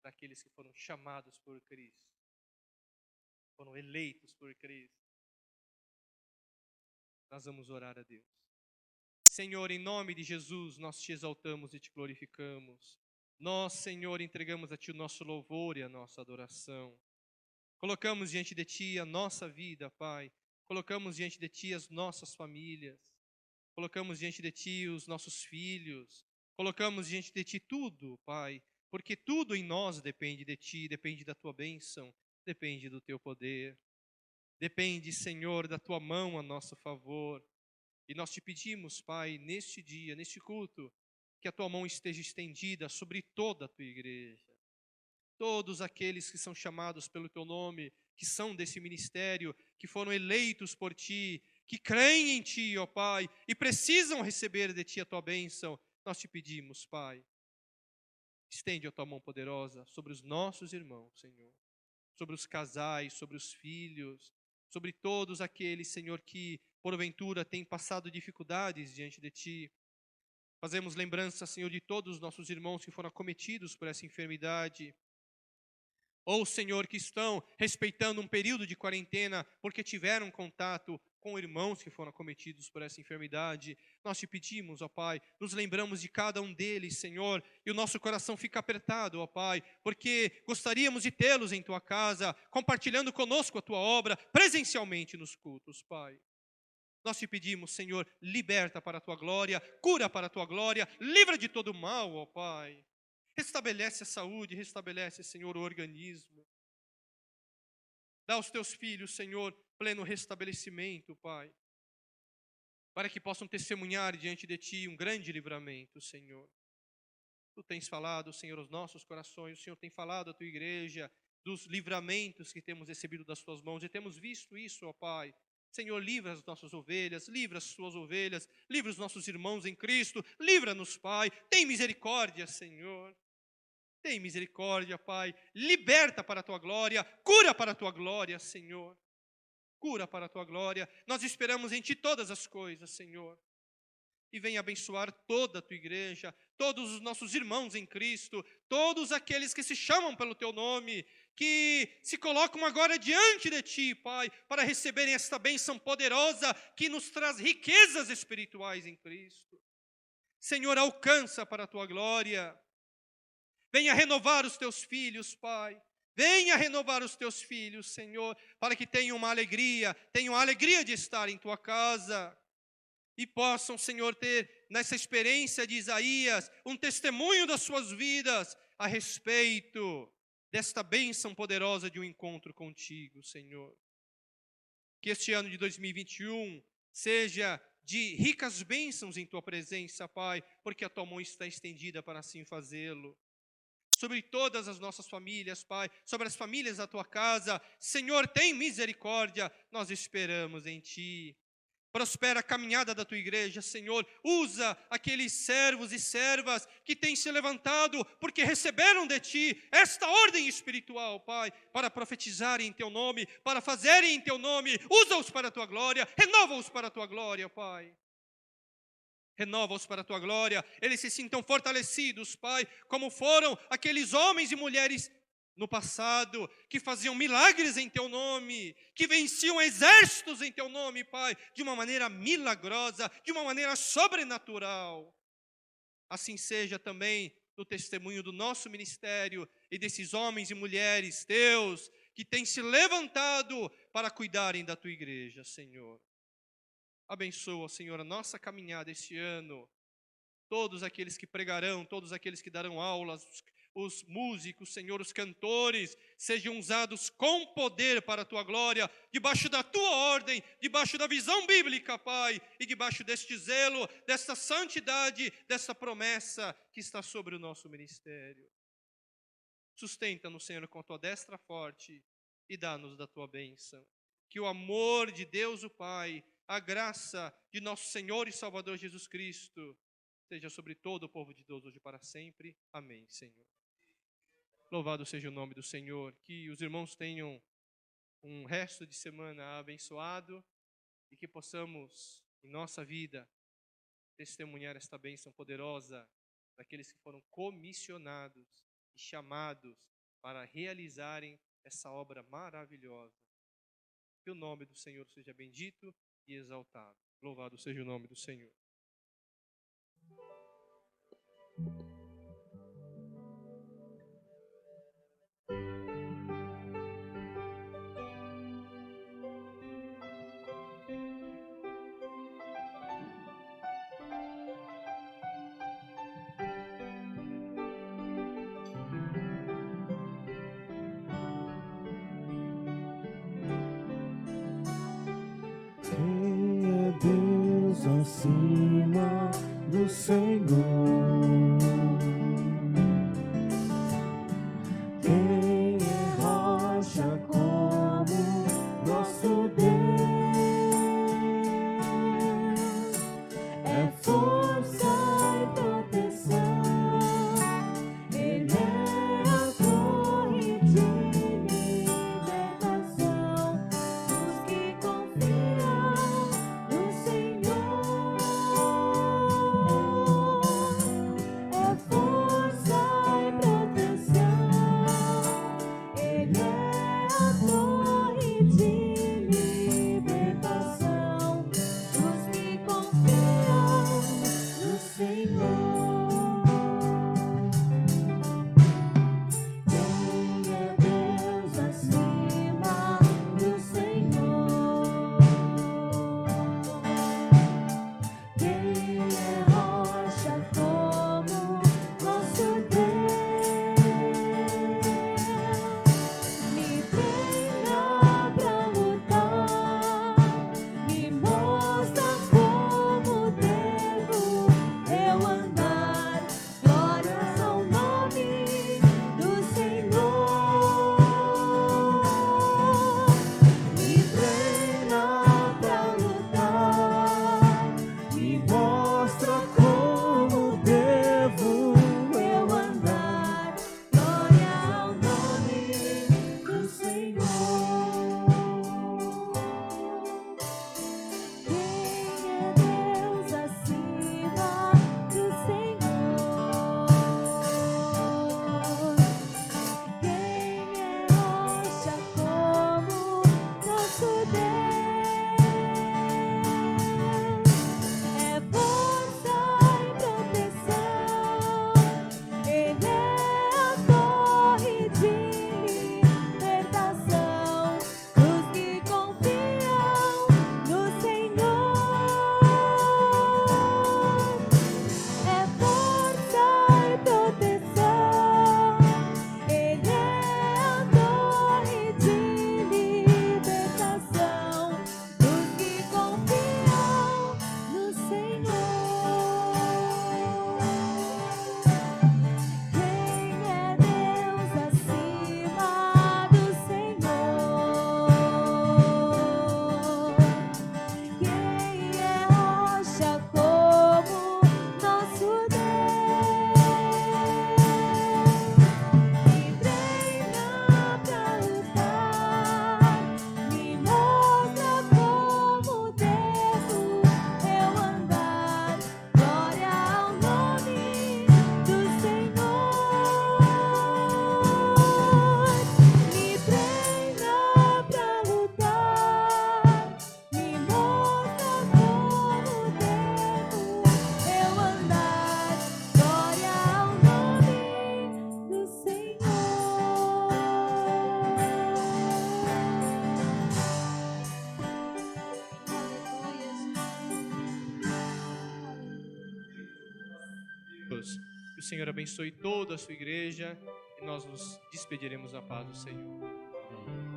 daqueles que foram chamados por Cristo, foram eleitos por Cristo. Nós vamos orar a Deus. Senhor, em nome de Jesus, nós te exaltamos e te glorificamos. Nós, Senhor, entregamos a Ti o nosso louvor e a nossa adoração. Colocamos diante de Ti a nossa vida, Pai. Colocamos diante de Ti as nossas famílias. Colocamos diante de Ti os nossos filhos. Colocamos diante de Ti tudo, Pai. Porque tudo em nós depende de Ti, depende da Tua bênção, depende do Teu poder. Depende, Senhor, da Tua mão a nosso favor. E nós te pedimos, Pai, neste dia, neste culto, que a tua mão esteja estendida sobre toda a tua igreja. Todos aqueles que são chamados pelo teu nome, que são desse ministério, que foram eleitos por ti, que creem em ti, ó Pai, e precisam receber de ti a tua bênção, nós te pedimos, Pai, estende a tua mão poderosa sobre os nossos irmãos, Senhor, sobre os casais, sobre os filhos, sobre todos aqueles, Senhor, que porventura têm passado dificuldades diante de ti. Fazemos lembrança, Senhor, de todos os nossos irmãos que foram acometidos por essa enfermidade, ou, Senhor, que estão respeitando um período de quarentena porque tiveram contato com irmãos que foram acometidos por essa enfermidade. Nós te pedimos, ó Pai, nos lembramos de cada um deles, Senhor, e o nosso coração fica apertado, ó Pai, porque gostaríamos de tê-los em Tua casa, compartilhando conosco a Tua obra, presencialmente nos cultos, Pai. Nós te pedimos, Senhor, liberta para a Tua glória, cura para a Tua glória, livra de todo mal, ó Pai. Restabelece a saúde, restabelece, Senhor, o organismo. Dá aos Teus filhos, Senhor, pleno restabelecimento, Pai, para que possam testemunhar diante de Ti um grande livramento, Senhor. Tu tens falado, Senhor, aos nossos corações, o Senhor tem falado à Tua igreja dos livramentos que temos recebido das Tuas mãos, e temos visto isso, ó Pai. Senhor, livra as nossas ovelhas, livra as Tuas ovelhas, livra os nossos irmãos em Cristo, livra-nos, Pai, tem misericórdia, Senhor. Tem misericórdia, Pai, liberta para a Tua glória, cura para a Tua glória, Senhor. Cura para a Tua glória, nós esperamos em Ti todas as coisas, Senhor. E venha abençoar toda a Tua igreja, todos os nossos irmãos em Cristo, todos aqueles que se chamam pelo Teu nome, que se colocam agora diante de Ti, Pai, para receberem esta bênção poderosa que nos traz riquezas espirituais em Cristo. Senhor, alcança para a Tua glória. Venha renovar os Teus filhos, Pai. Venha renovar os Teus filhos, Senhor, para que tenham a alegria de estar em Tua casa. E possam, Senhor, ter nessa experiência de Isaías um testemunho das suas vidas a respeito desta bênção poderosa de um encontro contigo, Senhor. Que este ano de 2021 seja de ricas bênçãos em Tua presença, Pai, porque a Tua mão está estendida para assim fazê-lo. Sobre todas as nossas famílias, Pai, sobre as famílias da Tua casa, Senhor, tem misericórdia, nós esperamos em Ti. Prospera a caminhada da Tua igreja, Senhor, usa aqueles servos e servas que têm se levantado porque receberam de Ti esta ordem espiritual, Pai, para profetizarem em Teu nome, para fazerem em Teu nome, usa-os para a Tua glória, renova-os para a Tua glória, Pai. Renova-os para a Tua glória, eles se sintam fortalecidos, Pai, como foram aqueles homens e mulheres no passado, que faziam milagres em Teu nome, que venciam exércitos em Teu nome, Pai, de uma maneira milagrosa, de uma maneira sobrenatural. Assim seja também no testemunho do nosso ministério e desses homens e mulheres Teus, que têm se levantado para cuidarem da Tua igreja, Senhor. Abençoa, Senhor, a nossa caminhada este ano, todos aqueles que pregarão, todos aqueles que darão aulas, os músicos, Senhor, os cantores, sejam usados com poder para a Tua glória, debaixo da Tua ordem, debaixo da visão bíblica, Pai, e debaixo deste zelo, desta santidade, desta promessa que está sobre o nosso ministério. Sustenta-nos, Senhor, com a Tua destra forte e dá-nos da Tua bênção. Que o amor de Deus o Pai, a graça de nosso Senhor e Salvador Jesus Cristo, seja sobre todo o povo de Deus hoje para sempre. Amém, Senhor. Louvado seja o nome do Senhor. Que os irmãos tenham um resto de semana abençoado e que possamos, em nossa vida, testemunhar esta bênção poderosa daqueles que foram comissionados e chamados para realizarem essa obra maravilhosa. Que o nome do Senhor seja bendito e exaltado. Louvado seja o nome do Senhor. Quem é Deus acima do Senhor? Senhor abençoe toda a sua igreja e nós nos despediremos na paz do Senhor.